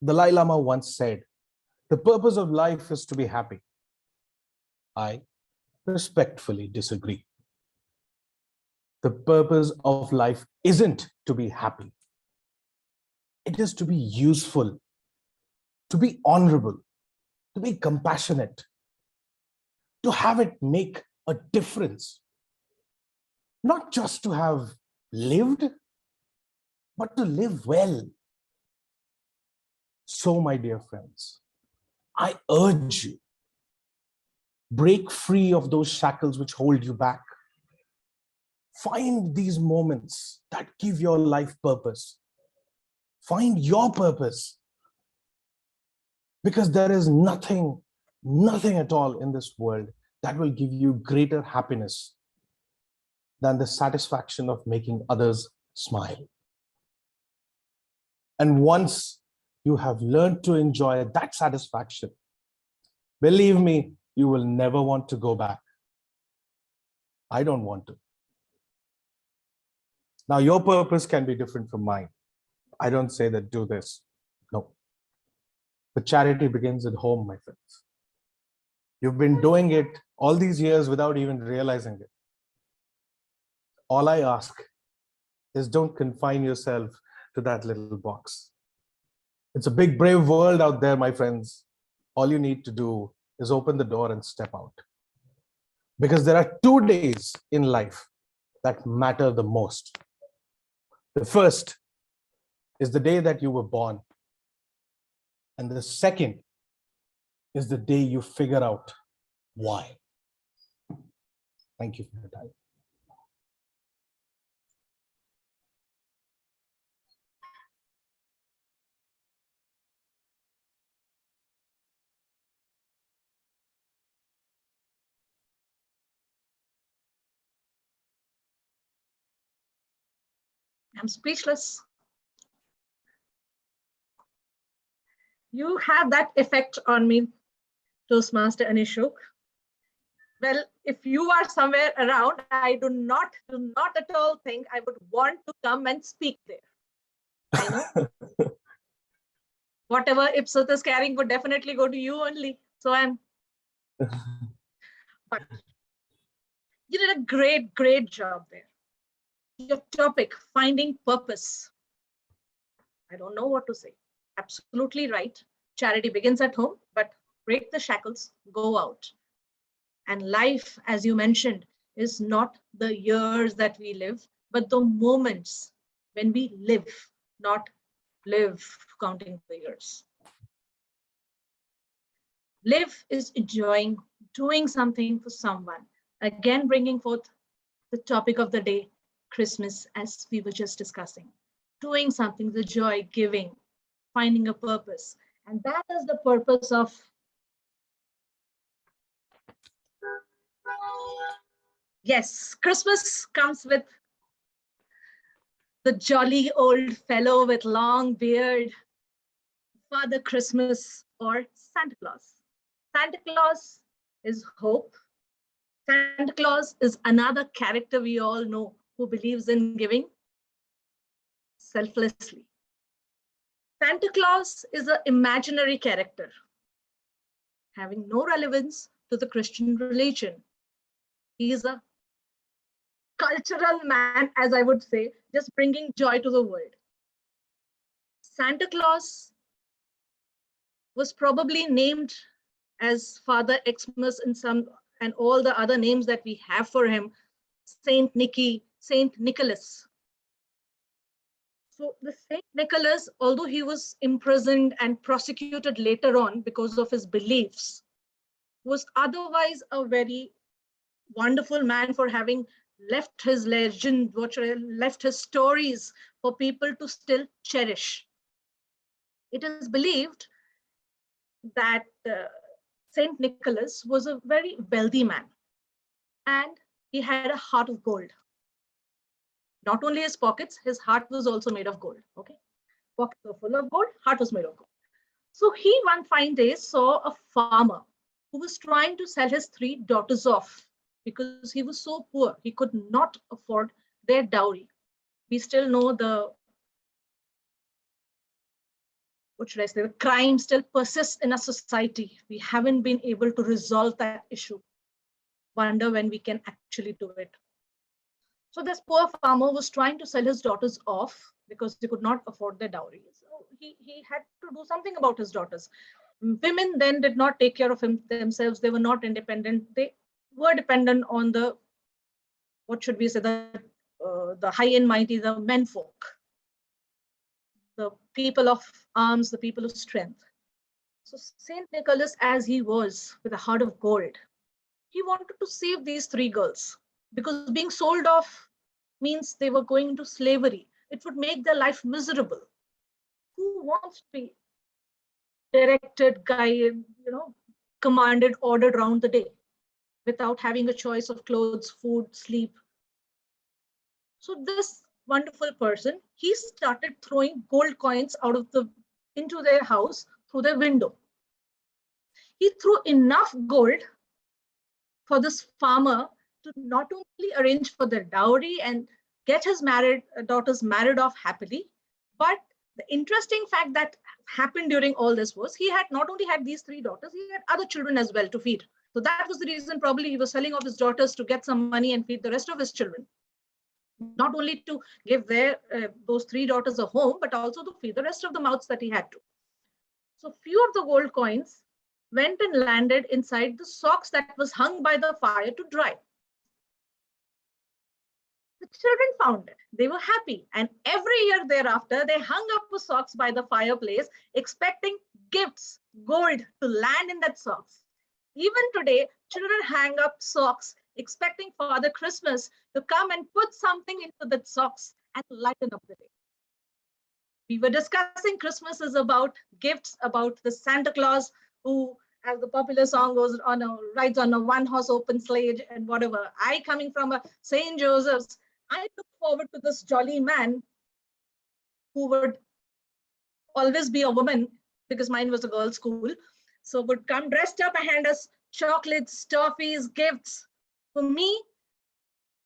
The Dalai Lama once said, "The purpose of life is to be happy." I respectfully disagree. The purpose of life isn't to be happy. It is to be useful, to be honorable, to be compassionate, to have it make a difference. Not just to have lived, but to live well. So, my dear friends, I urge you, break free of those shackles which hold you back. Find these moments that give your life purpose. Find your purpose. Because there is nothing at all in this world that will give you greater happiness than the satisfaction of making others smile. And once you have learned to enjoy that satisfaction, Believe me, you will never want to go back. I don't want to. Now, your purpose can be different from mine. I don't say that do this. No. But charity begins at home, my friends. You've been doing it all these years without even realizing it. All I ask is don't confine yourself to that little box. It's a big, brave world out there, my friends. All you need to do is open the door and step out. Because there are 2 days in life that matter the most. The first is the day that you were born. And the second is the day you figure out why. Thank you for your time. I'm speechless. You have that effect on me, Toastmaster Anishuk. Well, if you are somewhere around, I do not at all think I would want to come and speak there. I know. Whatever Ipswich is carrying would definitely go to you only. So but you did a great job there. Your topic, finding purpose. I don't know what to say. Absolutely right. Charity begins at home, but break the shackles, go out. And life, as you mentioned, is not the years that we live, but the moments when we live, not live counting the years. Live is enjoying doing something for someone. Again, bringing forth the topic of the day, Christmas, as we were just discussing. Doing something, the joy, giving, finding a purpose. And that is the purpose of yes, Christmas comes with the jolly old fellow with long beard, Father Christmas or Santa Claus. Santa Claus is hope. Santa Claus is another character we all know who believes in giving selflessly. Santa Claus is an imaginary character having no relevance to the Christian religion. He is a cultural man, as I would say, just bringing joy to the world. Santa Claus was probably named as Father Xmas in some and all the other names that we have for him, Saint Nicky, Saint Nicholas. So the Saint Nicholas, although he was imprisoned and prosecuted later on because of his beliefs, was otherwise a very wonderful man for having left his legend, left his stories for people to still cherish. It is believed that Saint Nicholas was a very wealthy man and he had a heart of gold. Not only his pockets, his heart was also made of gold. Okay, pockets were full of gold, heart was made of gold. So he one fine day saw a farmer who was trying to sell his 3 daughters off because he was so poor, he could not afford their dowry. We still know the the crime still persists in a society. We haven't been able to resolve that issue. Wonder when we can actually do it. So this poor farmer was trying to sell his daughters off because he could not afford their dowry. So he had to do something about his daughters. Women then did not take care of themselves. They were not independent. They were dependent on the, the high and mighty, the men folk, the people of arms, the people of strength. So Saint Nicholas, as he was with a heart of gold, he wanted to save these 3 girls because being sold off means they were going into slavery. It would make their life miserable. Who wants to be directed, guided, commanded, ordered around the day without having a choice of clothes, food, sleep? So this wonderful person, he started throwing gold coins into their house through their window. he threw enough gold for this farmer to not only arrange for their dowry and get his daughters married off happily, but the interesting fact that happened during all this was he had not only had these 3 daughters, he had other children as well to feed. So that was the reason probably he was selling off his daughters to get some money and feed the rest of his children. Not only to give those 3 daughters a home, but also to feed the rest of the mouths that he had to. So few of the gold coins went and landed inside the socks that was hung by the fire to dry. The children found it. They were happy. And every year thereafter, they hung up the socks by the fireplace, expecting gifts, gold, to land in that socks. Even today, children hang up socks, expecting Father Christmas to come and put something into that socks and lighten up the day. We were discussing Christmas is about gifts, about the Santa Claus who, as the popular song goes, rides on a one-horse open sledge and whatever. I, coming from a St. Joseph's, I look forward to this jolly man who would always be a woman, because mine was a girls' school. So would come dressed up and hand us chocolates, toffees, gifts. For me,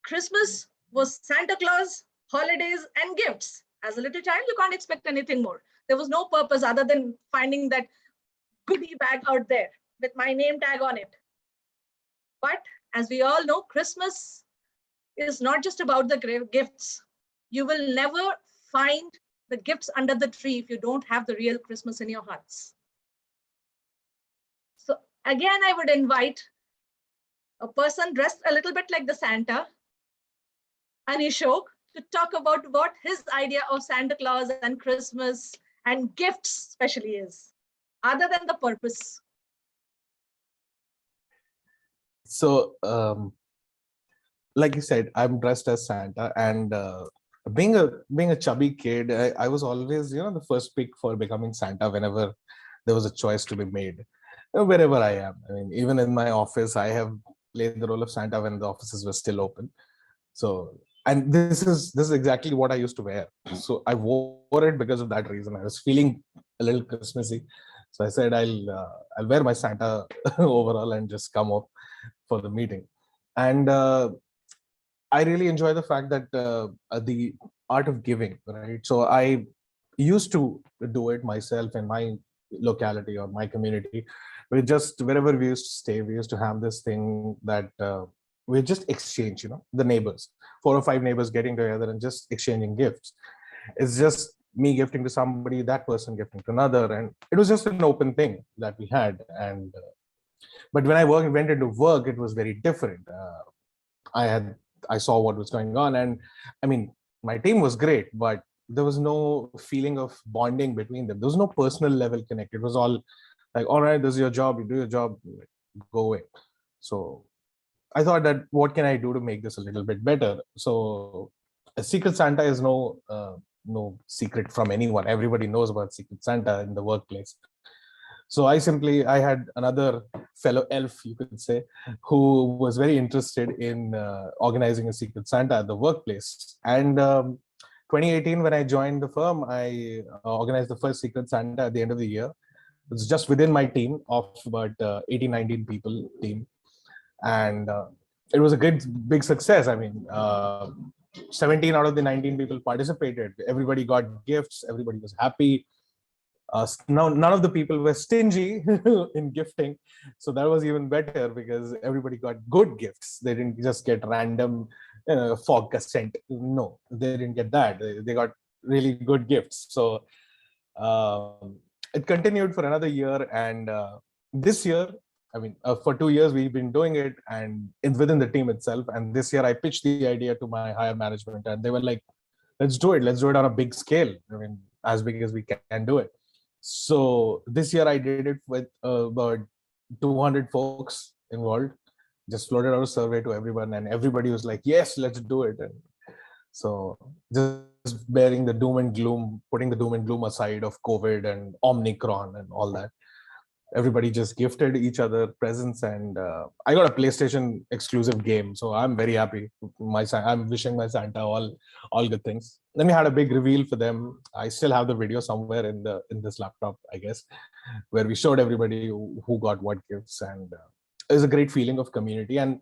Christmas was Santa Claus, holidays, and gifts. As a little child, you can't expect anything more. There was no purpose other than finding that goodie bag out there with my name tag on it. But as we all know, Christmas is not just about the gifts. You will never find the gifts under the tree if you don't have the real Christmas in your hearts. So again, I would invite a person dressed a little bit like the Santa, Anishok, to talk about what his idea of Santa Claus and Christmas and gifts especially is, other than the purpose. So, like you said, I'm dressed as Santa, and being a chubby kid, I was always, the first pick for becoming Santa whenever there was a choice to be made, wherever I am. I mean, even in my office, I have played the role of Santa when the offices were still open. So, and this is exactly what I used to wear. So I wore it because of that reason. I was feeling a little Christmassy, so I said I'll wear my Santa overall and just come up for the meeting. And I really enjoy the fact that the art of giving, right? So I used to do it myself in my locality or my community. We just, wherever we used to stay, we used to have this thing that we just exchange, the neighbors, 4 or 5 neighbors getting together and just exchanging gifts. It's just me gifting to somebody, that person gifting to another. And it was just an open thing that we had. And but when I went into work, it was very different. I saw what was going on, and I mean, my team was great, but there was no feeling of bonding between them. There was no personal level connect. It was all like, all right, this is your job, you do your job, go away. So I thought that what can I do to make this a little bit better? So a Secret Santa is no secret from anyone. Everybody knows about Secret Santa in the workplace. So I had another fellow elf, you could say, who was very interested in organizing a Secret Santa at the workplace. And 2018, when I joined the firm, I organized the first Secret Santa at the end of the year. It's just within my team of about 18, 19 people team. And it was a big success. I mean, 17 out of the 19 people participated. Everybody got gifts. Everybody was happy. Now, none of the people were stingy in gifting. So that was even better because everybody got good gifts. They didn't just get random fog cassette. No, they didn't get that. They got really good gifts. So it continued for another year. And this year, I mean, for 2 years, we've been doing it and within the team itself. And this year I pitched the idea to my higher management and they were like, let's do it. Let's do it on a big scale. I mean, as big as we can do it. So this year I did it with about 200 folks involved, just floated out a survey to everyone and everybody was like, yes, let's do it. And so just bearing the doom and gloom, putting the doom and gloom aside of COVID and Omicron and all that. everybody just gifted each other presents, and I got a PlayStation exclusive game, so I'm very happy. I'm wishing my Santa all good things. Then we had a big reveal for them. I still have the video somewhere in this laptop, I guess, where we showed everybody who got what gifts, and it was a great feeling of community. And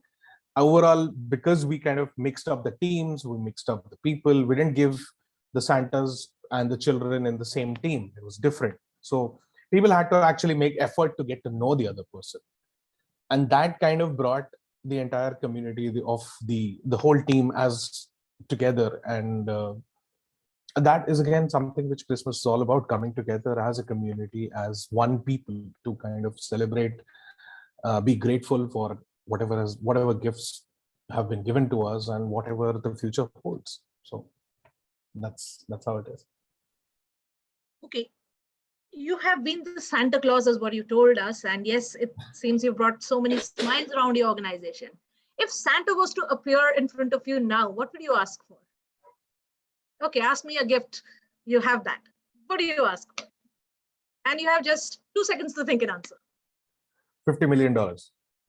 overall, because we kind of mixed up the teams, we mixed up the people, we didn't give the Santas and the children in the same team. It was different. So people had to actually make effort to get to know the other person, and that kind of brought the entire community of the whole team as together. And that is again something which Christmas is all about, coming together as a community, as one people, to kind of celebrate, be grateful for whatever gifts have been given to us and whatever the future holds. So that's how it is. Okay. You have been the Santa Claus, is what you told us. And yes, it seems you brought so many smiles around your organization. If Santa was to appear in front of you now, what would you ask for? Okay, ask me a gift. You have that. What do you ask for? And you have just 2 seconds to think and answer. $50 million.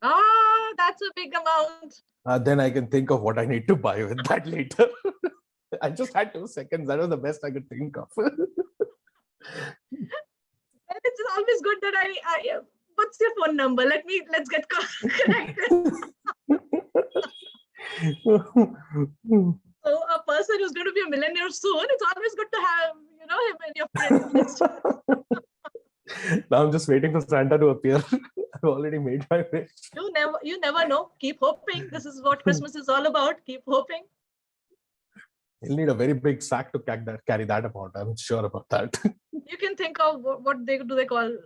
Ah, that's a big amount. Then I can think of what I need to buy with that later. I just had 2 seconds. That was the best I could think of. It's always good that I what's your phone number? Let's get connected. So a person who's going to be a millionaire soon, it's always good to have, him in your friend list. Now I'm just waiting for Santa to appear. I've already made my wish. You never know. Keep hoping. This is what Christmas is all about. Keep hoping. You'll need a very big sack to carry that amount. I'm sure about that. You can think of what they call.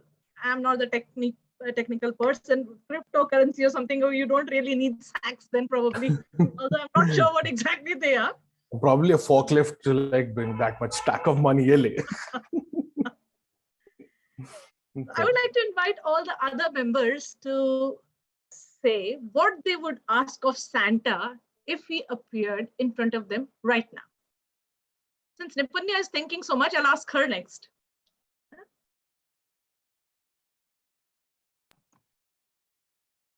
I'm not the technical person. Cryptocurrency or something. Or you don't really need sacks then probably. Although I'm not sure what exactly they are. Probably a forklift to bring that much stack of money. I would like to invite all the other members to say what they would ask of Santa if he appeared in front of them right now. Since Nipunya is thinking so much, I'll ask her next.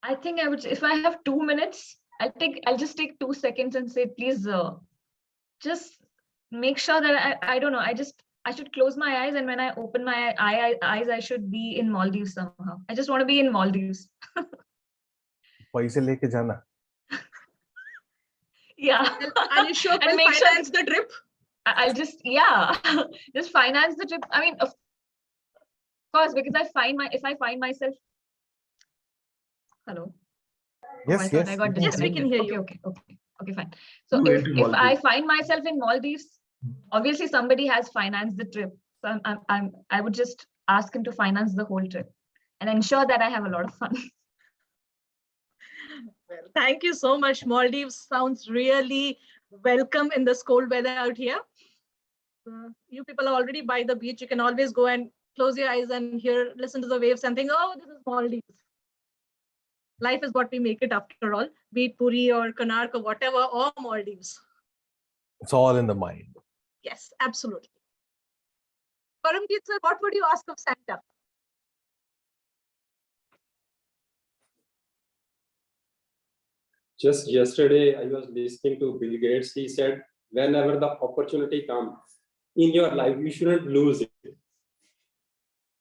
I think I would, if I have 2 minutes, I'll just take 2 seconds and say, please, just make sure that I don't know. I should close my eyes, and when I open my eyes, I should be in Maldives somehow. I just want to be in Maldives. Paise leke jana. Yeah. Are you sure And we'll make finance sure the trip? I'll just just finance the trip. I mean, of course, because if I find myself. Hello. Yes, I thought yes. I got Yes, we can hear you. Okay, fine. So if I find myself in Maldives, obviously somebody has financed the trip. So I would just ask him to finance the whole trip and ensure that I have a lot of fun. Well, thank you so much. Maldives sounds really welcome in this cold weather out here. You people are already by the beach. You can always go and close your eyes and listen to the waves and think, oh, this is Maldives. Life is what we make it after all, be it Puri or Konark or whatever, or Maldives. It's all in the mind. Yes, absolutely. Paramjit sir, what would you ask of Santa? Just yesterday, I was listening to Bill Gates. He said, whenever the opportunity comes in your life, you shouldn't lose it.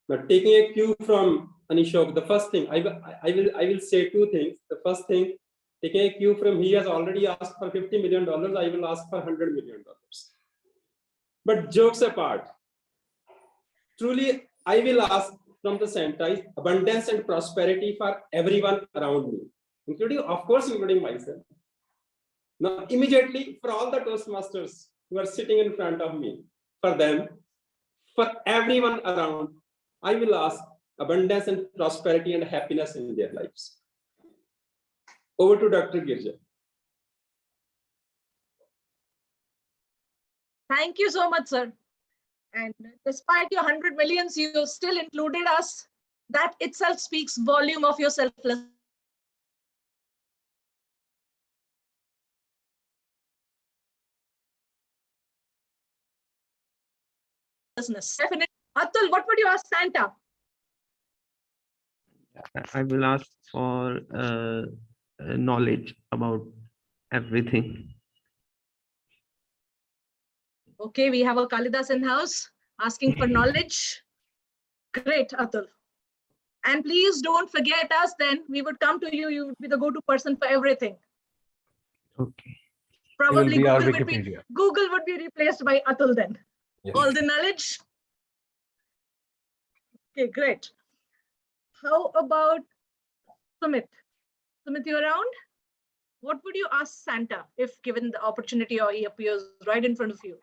But taking a cue from Anishok, the first thing, I will say 2 things. The first thing, taking a cue from, he has already asked for $50 million. I will ask for $100 million. But jokes apart, truly, I will ask from the Santa abundance and prosperity for everyone around me, including myself. Now, immediately for all the Toastmasters who are sitting in front of me, for them, for everyone around, I will ask abundance and prosperity and happiness in their lives. Over to Dr. Girja. Thank you so much, sir. And despite your 100 millions, you still included us. That itself speaks volume of your selflessness. Definitely. Atul, what would you ask Santa? I will ask for knowledge about everything. Okay, we have a Kalidas in house asking for knowledge. Great, Atul. And please don't forget us, then we would come to you. You would be the go-to person for everything. Okay. You will Probably be our Google Wikipedia. would be replaced by Atul then. Yes. All the knowledge. Okay, great. How about Sumit? Sumit, you around? What would you ask Santa if given the opportunity or he appears right in front of you?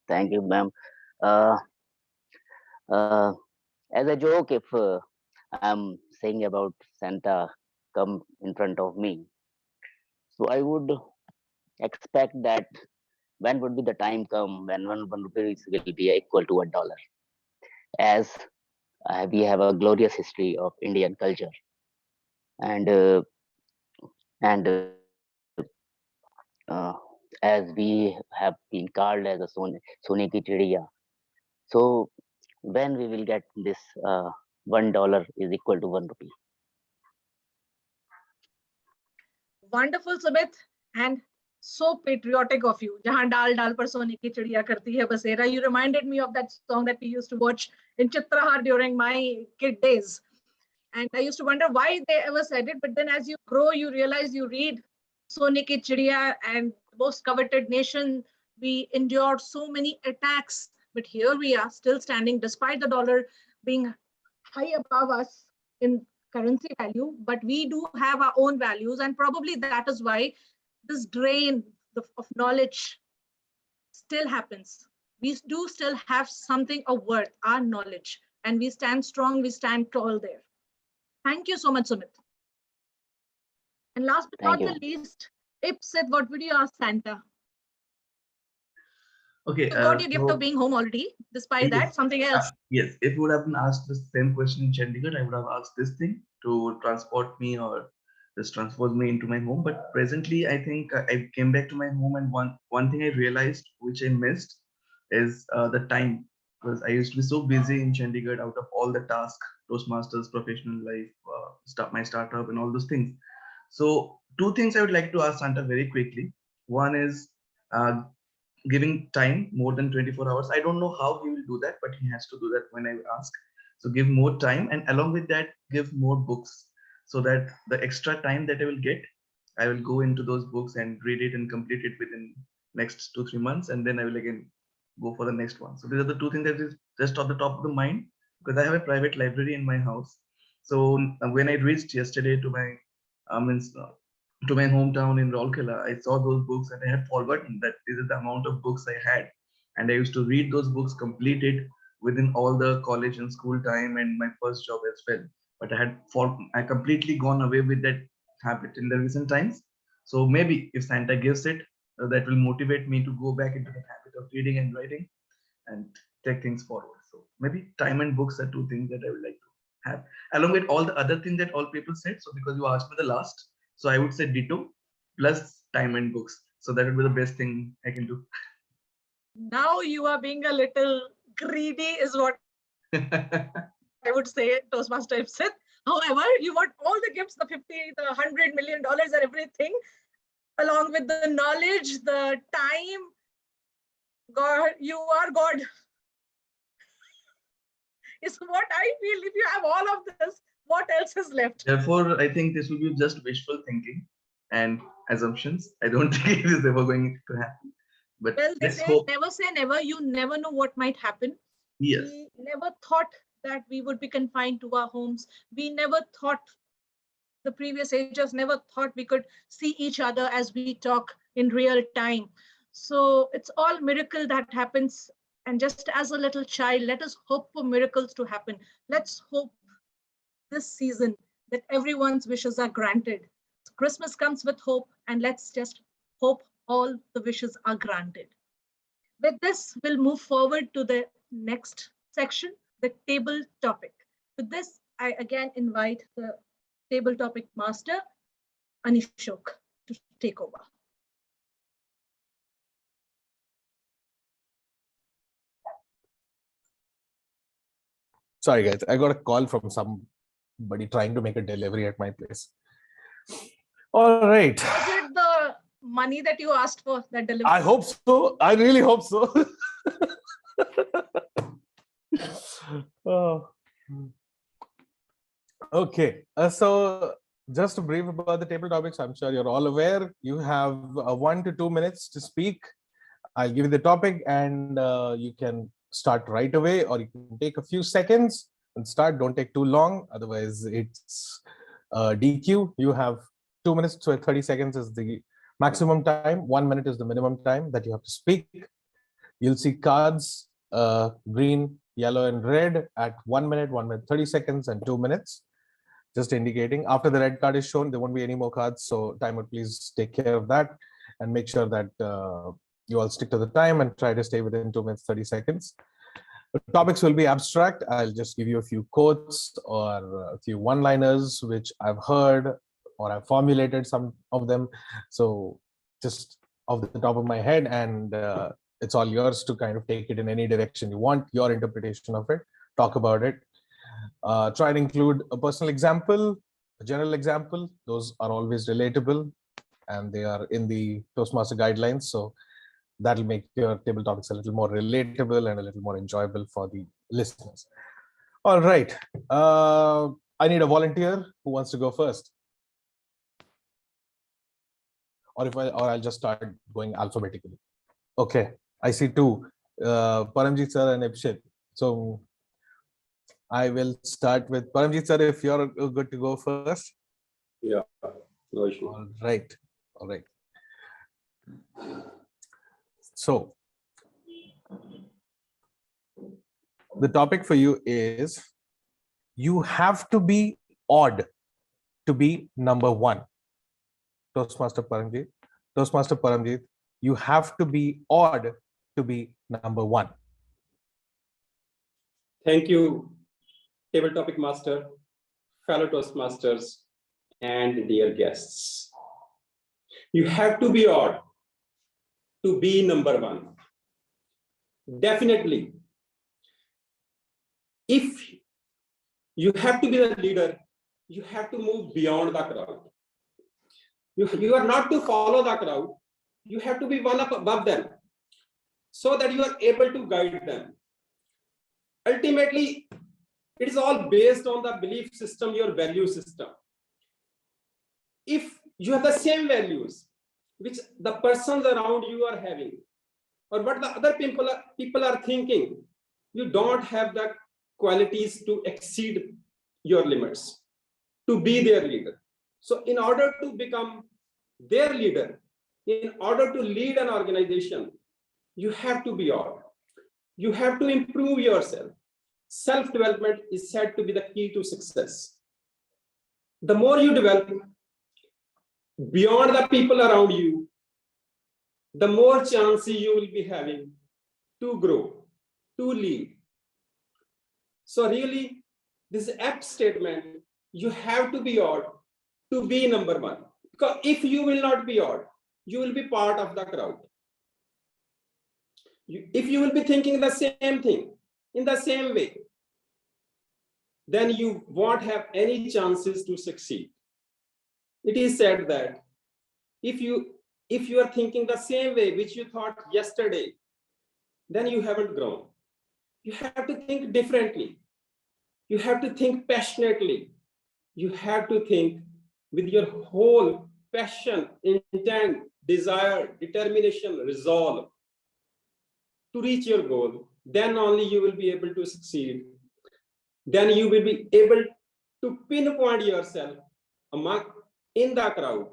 Thank you, ma'am. Uh, uh, as a joke, if I'm saying about Santa come in front of me, so I would expect that when would be the time come when one rupee will be equal to $1, as we have a glorious history of Indian culture, and as we have been called as a Sone ki Chidiya. So when we will get this $1 is equal to 1 rupee. Wonderful, Sumit, and so patriotic of you. Jahan dal dal par sone ki chidiya karti hai basera. You reminded me of that song that we used to watch in Chitrahar during my kid days. And I used to wonder why they ever said it. But then as you grow, you realize you read Sone ki chidiya and most coveted nation. We endured so many attacks, but here we are still standing despite the dollar being high above us in currency value, but we do have our own values, and probably that is why this drain of knowledge still happens. We do still have something of worth, our knowledge, and we stand strong, we stand tall there. Thank you so much, Sumit. And last but Thank not you. the least, Ipsit, what would you ask Santa? Okay. You got your gift so of being home already. Despite yes, that, something else. yes. If you would have been asked the same question in Chandigarh, I would have asked this thing to transport me or just transport me into my home. But presently, I think I came back to my home, and one thing I realized which I missed is the time, because I used to be so busy in Chandigarh out of all the tasks, Toastmasters, professional life, my startup, and all those things. So two things I would like to ask Santa very quickly. One is uh, giving time more than 24 hours. I don't know how he will do that, but he has to do that when I ask. So give more time, and along with that, give more books, so that the extra time that I will get, I will go into those books and read it and complete it within next 2-3 months, and then I will again go for the next one. So these are the two things that is just off the top of the mind, because I have a private library in my house. So when I reached yesterday to my to my hometown in Rourkela, I saw those books and I had forgotten that this is the amount of books I had. And I used to read those books completed within all the college and school time and my first job as well. But I completely gone away with that habit in the recent times. So maybe if Santa gives it, that will motivate me to go back into the habit of reading and writing and take things forward. So maybe time and books are two things that I would like to have, along with all the other things that all people said. So because you asked me the last, so I would say ditto plus time and books. So that would be the best thing I can do. Now you are being a little greedy, is what I would say, Toastmaster Ipsit. However, you want all the gifts, the 50, the $100 million and everything, along with the knowledge, the time. God, you are God. Is what I feel. If you have all of this, what else is left? Therefore, I think this will be just wishful thinking and assumptions. I don't think it is ever going to happen. But Well, they let's say hope. never say never. You never know what might happen. Yes. We never thought that we would be confined to our homes. We never thought, the previous ages never thought we could see each other as we talk in real time. So it's all miracle that happens. And just as a little child, let us hope for miracles to happen. Let's hope this season that everyone's wishes are granted. Christmas comes with hope, and let's just hope all the wishes are granted. With this, we'll move forward to the next section, the table topic. With this, I again invite the table topic master, Anishok, to take over. Sorry, guys. I got a call from somebody trying to make a delivery at my place. All right. Is it the money that you asked for that delivery? I hope so. I really hope so. Oh. Okay. So just to brief about the table topics, I'm sure you're all aware. You have 1 to 2 minutes to speak. I'll give you the topic and you can start right away, or you can take a few seconds and start. Don't take too long. Otherwise, it's DQ. You have 2 minutes to 30 seconds is the maximum time. 1 minute is the minimum time that you have to speak. You'll see cards, green, yellow, and red at 1 minute, 1 minute, 30 seconds, and 2 minutes. Just indicating after the red card is shown, there won't be any more cards. So timer, please take care of that and make sure that you all stick to the time and try to stay within 2 minutes, 30 seconds. The topics will be abstract. I'll just give you a few quotes or a few one-liners, which I've heard or I've formulated some of them. So just off the top of my head, and it's all yours to kind of take it in any direction you want, your interpretation of it, talk about it. Try and include a personal example, a general example. Those are always relatable and they are in the Toastmaster guidelines. So that'll make your table topics a little more relatable and a little more enjoyable for the listeners. All right. I need a volunteer who wants to go first. Or I'll just start going alphabetically. Okay, I see two, Paramjit sir and Ipshit. So I will start with Paramjit sir, if you're good to go first. Yeah, no issue. All right, all right. So the topic for you is, you have to be odd to be number one. Toastmaster Paramjit, you have to be odd to be number one. Thank you, table topic master, fellow Toastmasters, and dear guests. You have to be odd to be number one. Definitely. If you have to be the leader, you have to move beyond the crowd. You are not to follow the crowd. You have to be one up above them so that you are able to guide them. Ultimately, it is all based on the belief system, your value system. If you have the same values which the persons around you are having, or what the other people are thinking, you don't have the qualities to exceed your limits, to be their leader. So in order to become their leader, in order to lead an organization, you have to be odd. You have to improve yourself. Self-development is said to be the key to success. The more you develop beyond the people around you, the more chances you will be having to grow, to lead. So really, this apt statement, you have to be odd to be number one. Because if you will not be odd, you will be part of the crowd. If you will be thinking the same thing in the same way, then you won't have any chances to succeed. It is said that if you are thinking the same way which you thought yesterday, then you haven't grown. You have to think differently. You have to think passionately. You have to think with your whole passion, intent, desire, determination, resolve to reach your goal. Then only you will be able to succeed. Then you will be able to pinpoint yourself in the crowd.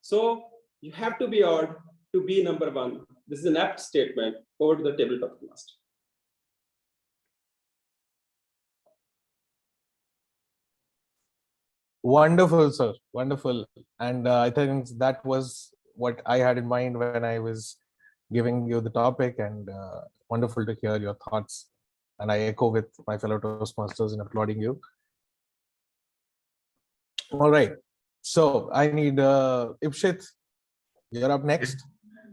So you have to be odd to be number one. This is an apt statement. Over to the tabletop master. Wonderful, sir. Wonderful. And I think that was what I had in mind when I was giving you the topic, and wonderful to hear your thoughts. And I echo with my fellow Toastmasters in applauding you. All right. So I need Ipshit. You're up next.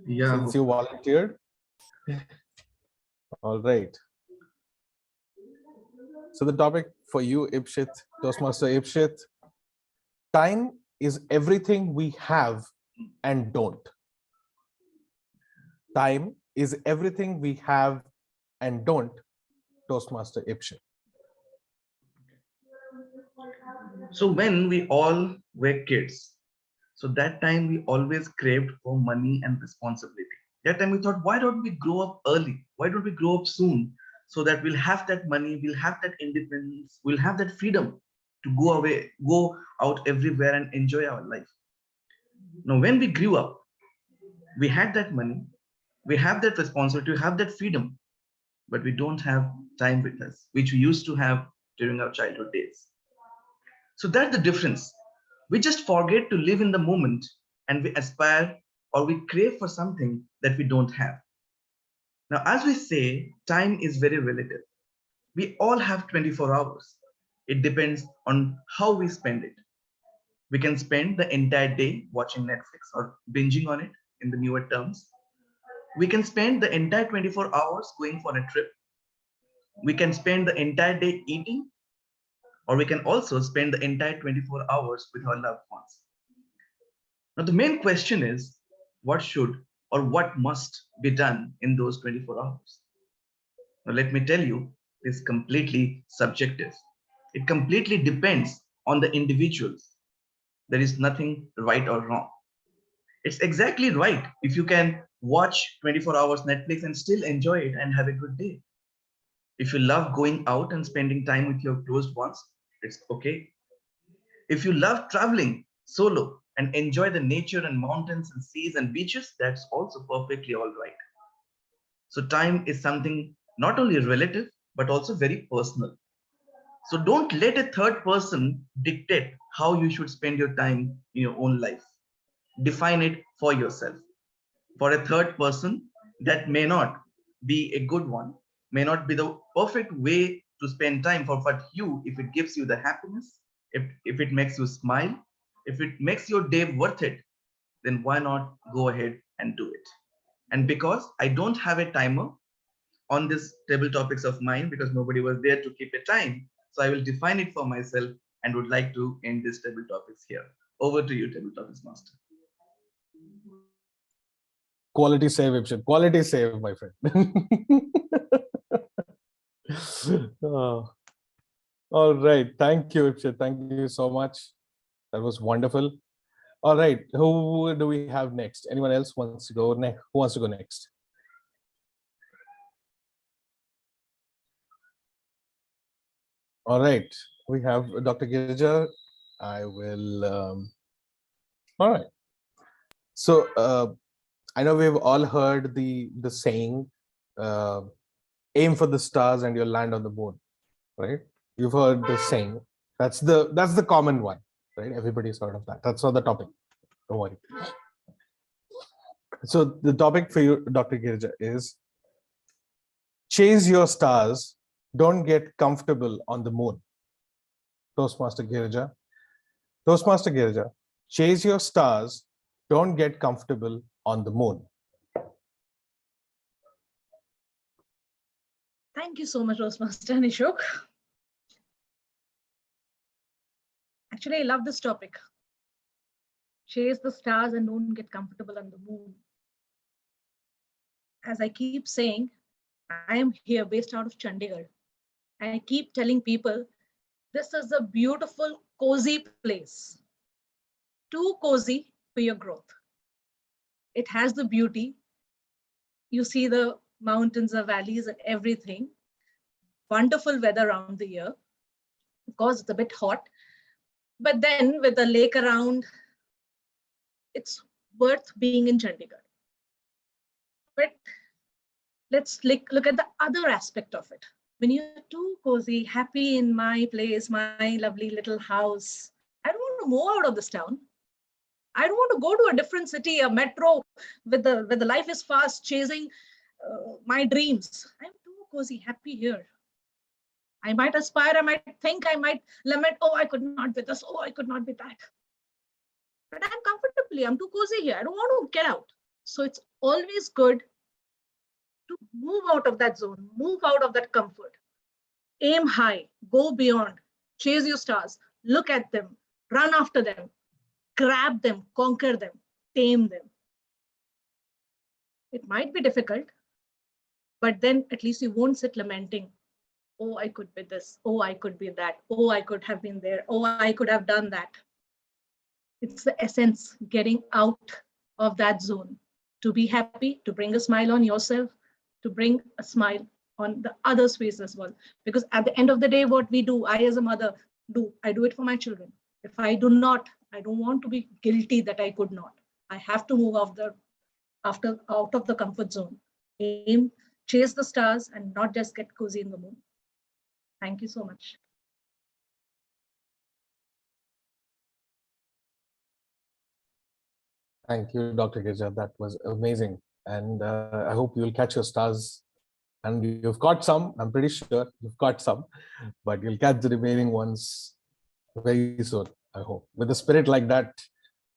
Yeah. Since you volunteered. All right. So the topic for you, Ipshit, Toastmaster Ipshit, time is everything we have and don't. Time is everything we have and don't, Toastmaster Ipshit. So when we all were kids, so that time we always craved for money and responsibility. That time we thought, why don't we grow up early? Why don't we grow up soon? So that we'll have that money, we'll have that independence, we'll have that freedom to go away, go out everywhere and enjoy our life. Now, when we grew up, we had that money, we have that responsibility, we have that freedom, but we don't have time with us, which we used to have during our childhood days. So that's the difference. We just forget to live in the moment and we aspire or we crave for something that we don't have. Now, as we say, time is very relative. We all have 24 hours. It depends on how we spend it. We can spend the entire day watching Netflix or binging on it in the newer terms. We can spend the entire 24 hours going for a trip. We can spend the entire day eating, or we can also spend the entire 24 hours with our loved ones. Now, the main question is, what should or what must be done in those 24 hours? Now, let me tell you, it's completely subjective. It completely depends on the individuals. There is nothing right or wrong. It's exactly right if you can watch 24 hours Netflix and still enjoy it and have a good day. If you love going out and spending time with your close ones, it's okay. If you love traveling solo and enjoy the nature and mountains and seas and beaches, that's also perfectly all right. So time is something not only relative, but also very personal. So don't let a third person dictate how you should spend your time in your own life. Define it for yourself. For a third person, that may not be a good one, may not be the perfect way to spend time for, but you, if it gives you the happiness, if it makes you smile, if it makes your day worth it, then why not go ahead and do it? And because I don't have a timer on this table topics of mine, because nobody was there to keep a time, so I will define it for myself and would like to end this table topics here. Over to you, table topics master. Quality save, Ipshit. Quality save, my friend. Oh. All right. Thank you, Ipshit. Thank you so much. That was wonderful. All right. Who do we have next? Anyone else wants to go next? Who wants to go next? All right. We have Dr. Girija. I will. All right. So I know we've all heard the saying, aim for the stars and you'll land on the moon, right? You've heard the saying. That's the common one, right? Everybody's heard of that. That's not the topic. Don't worry. So the topic for you, Dr. Girija, is chase your stars, don't get comfortable on the moon. Toastmaster Girija. Toastmaster Girija, chase your stars, don't get comfortable on the moon. Thank you so much, Toastmaster Nishok. Actually, I love this topic. Chase the stars and don't get comfortable on the moon. As I keep saying, I am here based out of Chandigarh. And I keep telling people, this is a beautiful, cozy place. Too cozy for your growth. It has the beauty. You see the mountains, the valleys and everything. Wonderful weather around the year. Of course, it's a bit hot. But then with the lake around, it's worth being in Chandigarh. But let's look at the other aspect of it. When you're too cozy, happy in my place, my lovely little house, I don't want to move out of this town. I don't want to go to a different city, a metro, where the life is fast, chasing my dreams. I'm too cozy, happy here. I might aspire, I might think, I might lament, oh, I could not be this, oh, I could not be that. But I'm comfortably, I'm too cozy here. I don't want to get out. So it's always good to move out of that zone, move out of that comfort. Aim high, go beyond, chase your stars, look at them, run after them, grab them, conquer them, tame them. It might be difficult, but then at least you won't sit lamenting, oh, I could be this, oh, I could be that, oh, I could have been there, oh, I could have done that. It's the essence, getting out of that zone, to be happy, to bring a smile on yourself, to bring a smile on the other's face as well. Because at the end of the day, what we do, I as a mother I do it for my children. If I do not, I don't want to be guilty that I could not. I have to move out of the comfort zone. Aim, chase the stars, and not just get cozy in the moon. Thank you so much. Thank you, Dr. Girja. That was amazing. And I hope you'll catch your stars. And you've got some, I'm pretty sure you've got some, but you'll catch the remaining ones very soon, I hope. With a spirit like that,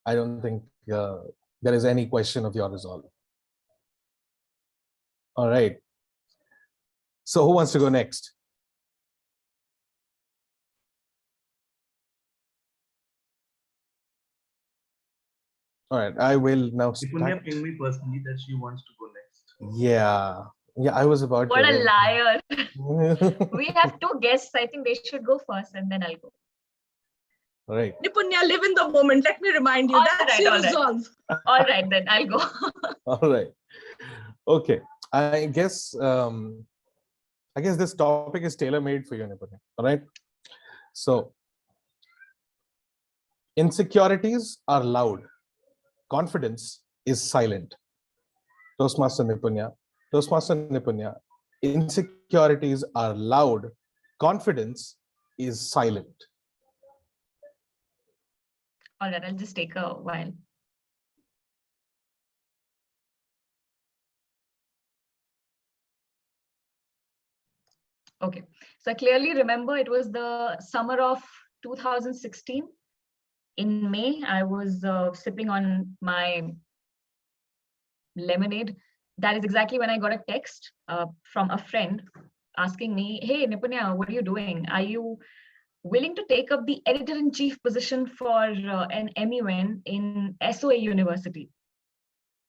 I don't think there is any question of your resolve. All right. So who wants to go next? All right, I will now start. Nipunya pinged me personally that she wants to go next. Yeah, I was about What to. a liar. We have two guests. I think they should go first and then I'll go. All right. Nipunya, live in the moment. Let me remind you, that's your resolve. All right, then I'll go. All right. Okay. I guess this topic is tailor-made for you, Nipunya. All right. So, insecurities are loud. Confidence is silent. Toastmaster Nipunya. Insecurities are loud. Confidence is silent. All right, I'll just take a while. Okay, so I clearly remember it was the summer of 2016. In May, I was sipping on my lemonade. That is exactly when I got a text from a friend asking me, hey, Nipunya, what are you doing? Are you willing to take up the editor-in-chief position for an MEN in SOA University?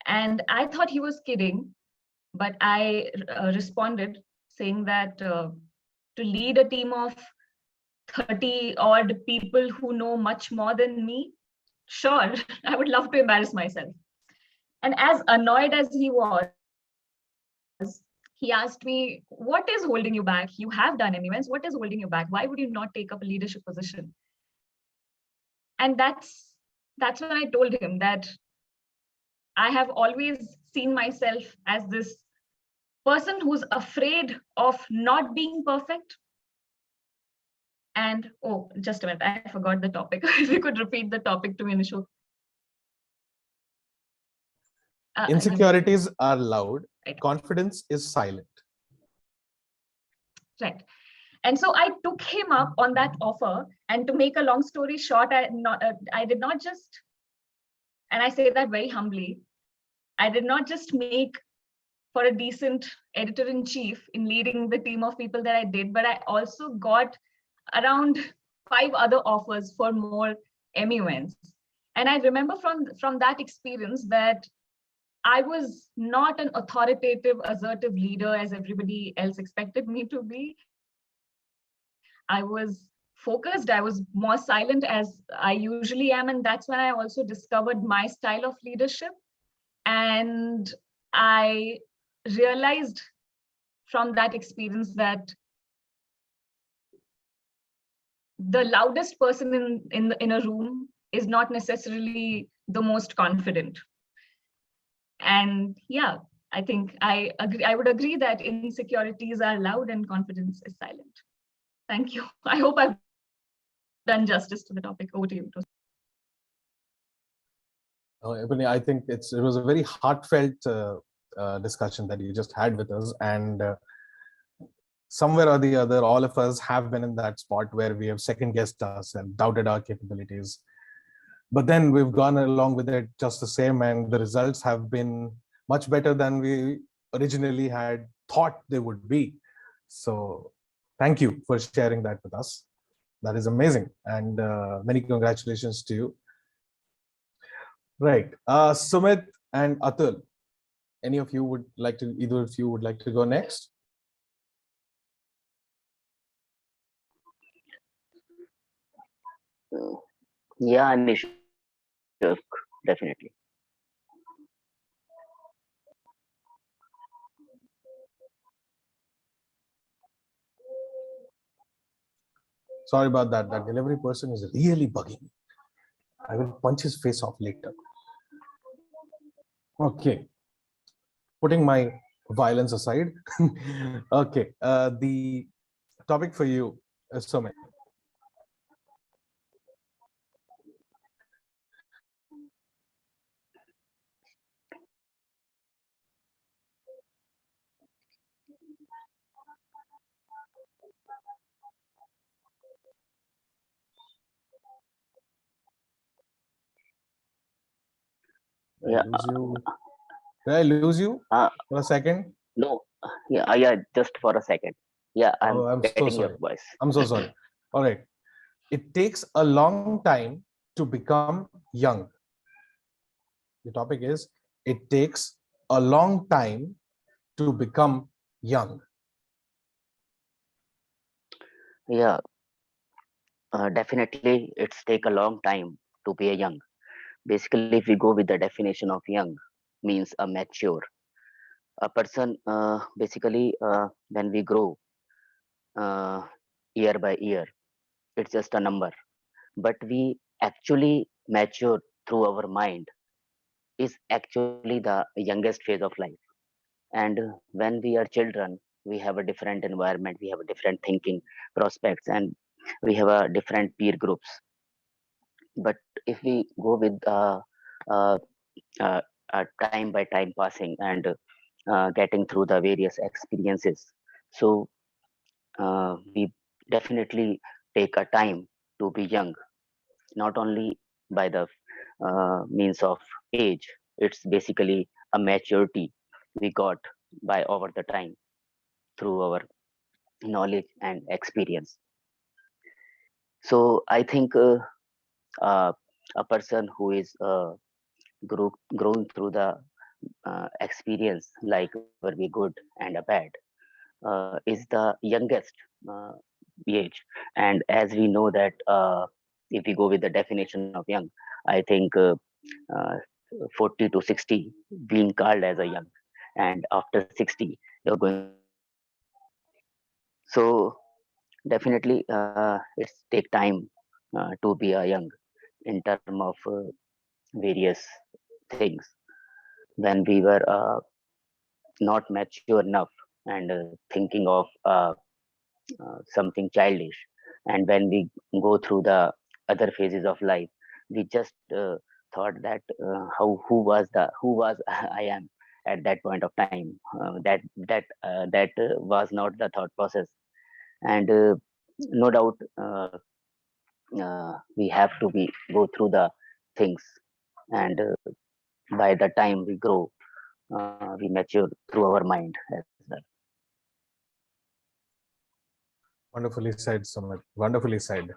And I thought he was kidding, but I responded saying that to lead a team of 30 odd people who know much more than me, sure, I would love to embarrass myself. And as annoyed as he was, he asked me, what is holding you back? You have done MENs. What is holding you back? Why would you not take up a leadership position? And that's when I told him that I have always seen myself as this person who's afraid of not being perfect. And, oh, just a minute, I forgot the topic. If you could repeat the topic to me, Nishu. Insecurities are loud. Right. Confidence is silent. Right. And so I took him up on that offer. And to make a long story short, I did not just, and I say that very humbly, I did not just make for a decent editor-in-chief in leading the team of people that I did, but I also got around 5 other offers for more MENs. And I remember from that experience that I was not an authoritative, assertive leader as everybody else expected me to be. I was focused, I was more silent as I usually am. And that's when I also discovered my style of leadership. And I realized from that experience that the loudest person in a room is not necessarily the most confident. And yeah, I think I would agree that insecurities are loud and confidence is silent. Thank you. I hope I've done justice to the topic. Over to you. I think it was a very heartfelt discussion that you just had with us, and somewhere or the other, all of us have been in that spot where we have second-guessed us and doubted our capabilities. But then we've gone along with it just the same, and the results have been much better than we originally had thought they would be. So Thank you for sharing that with us. That is amazing, and many congratulations to you. Right, Sumit and Atul, any of you would like to, either of you would like to go next? Yeah, Nishuk, definitely. Sorry about that. That delivery person is really bugging me. I will punch his face off later. Okay, putting my violence aside. Okay, the topic for you, Sumit. Did I Yeah. lose you? Did I lose you for a second? No. Yeah. Just for a second. Yeah, I'm Oh, I'm so getting your sorry. voice. I'm so sorry. All right. It takes a long time to become young. The topic is, it takes a long time to become young. Yeah, definitely. It's take a long time to be a young. Basically, if we go with the definition of young, means a mature. A person, basically, when we grow uh, year by year, it's just a number. But we actually mature through our mind is actually the youngest phase of life. And when we are children, we have a different environment, we have a different thinking prospects, and we have a different peer groups. But if we go with uh, uh, time by time passing and getting through the various experiences, so we definitely take a time to be young, not only by the means of age. It's basically a maturity we got by over the time through our knowledge and experience. So I think uh, a person who is grown through the experience, like whether be good and a bad, is the youngest uh, age. And as we know that, if we go with the definition of young, I think uh, 40 to 60 being called as a young, and after 60 you're going to be old. So definitely it's take time to be a young in term of various things. When we were not mature enough and thinking of something childish, and when we go through the other phases of life, we just thought that how who was I am at that point of time. That was not the thought process. And no doubt we have to be go through the things, and by the time we grow, we mature through our mind as well. Wonderfully said, Sumit. Wonderfully said.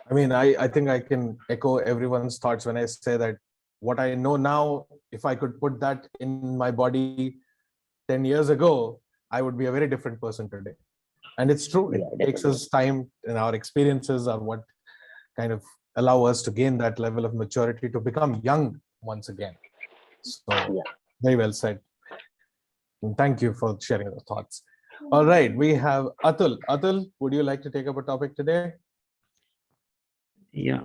I mean, I think I can echo everyone's thoughts when I say that what I know now, if I could put that in my body 10 years ago, I would be a very different person today. And it's true. It Yeah, takes definitely. us time, and our experiences are what kind of allow us to gain that level of maturity to become young once again. So, Yeah. very well said. And thank you for sharing your thoughts. All right, we have Atul. Atul, would you like to take up a topic today? Yeah.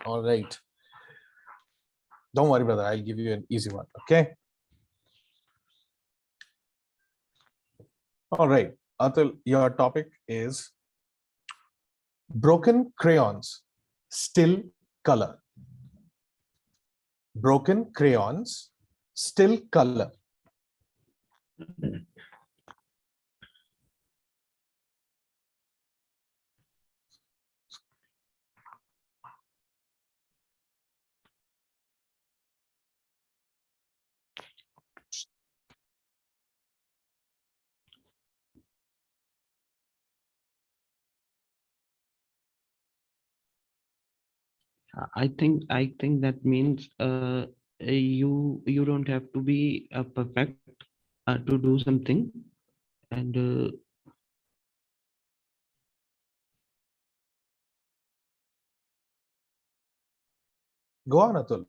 All right. Don't worry, brother. I'll give you an easy one. Okay. All right. Atul, your topic is broken crayons, still color. Broken crayons, still color. I think that means you don't have to be perfect to do something, and Go on, Atul.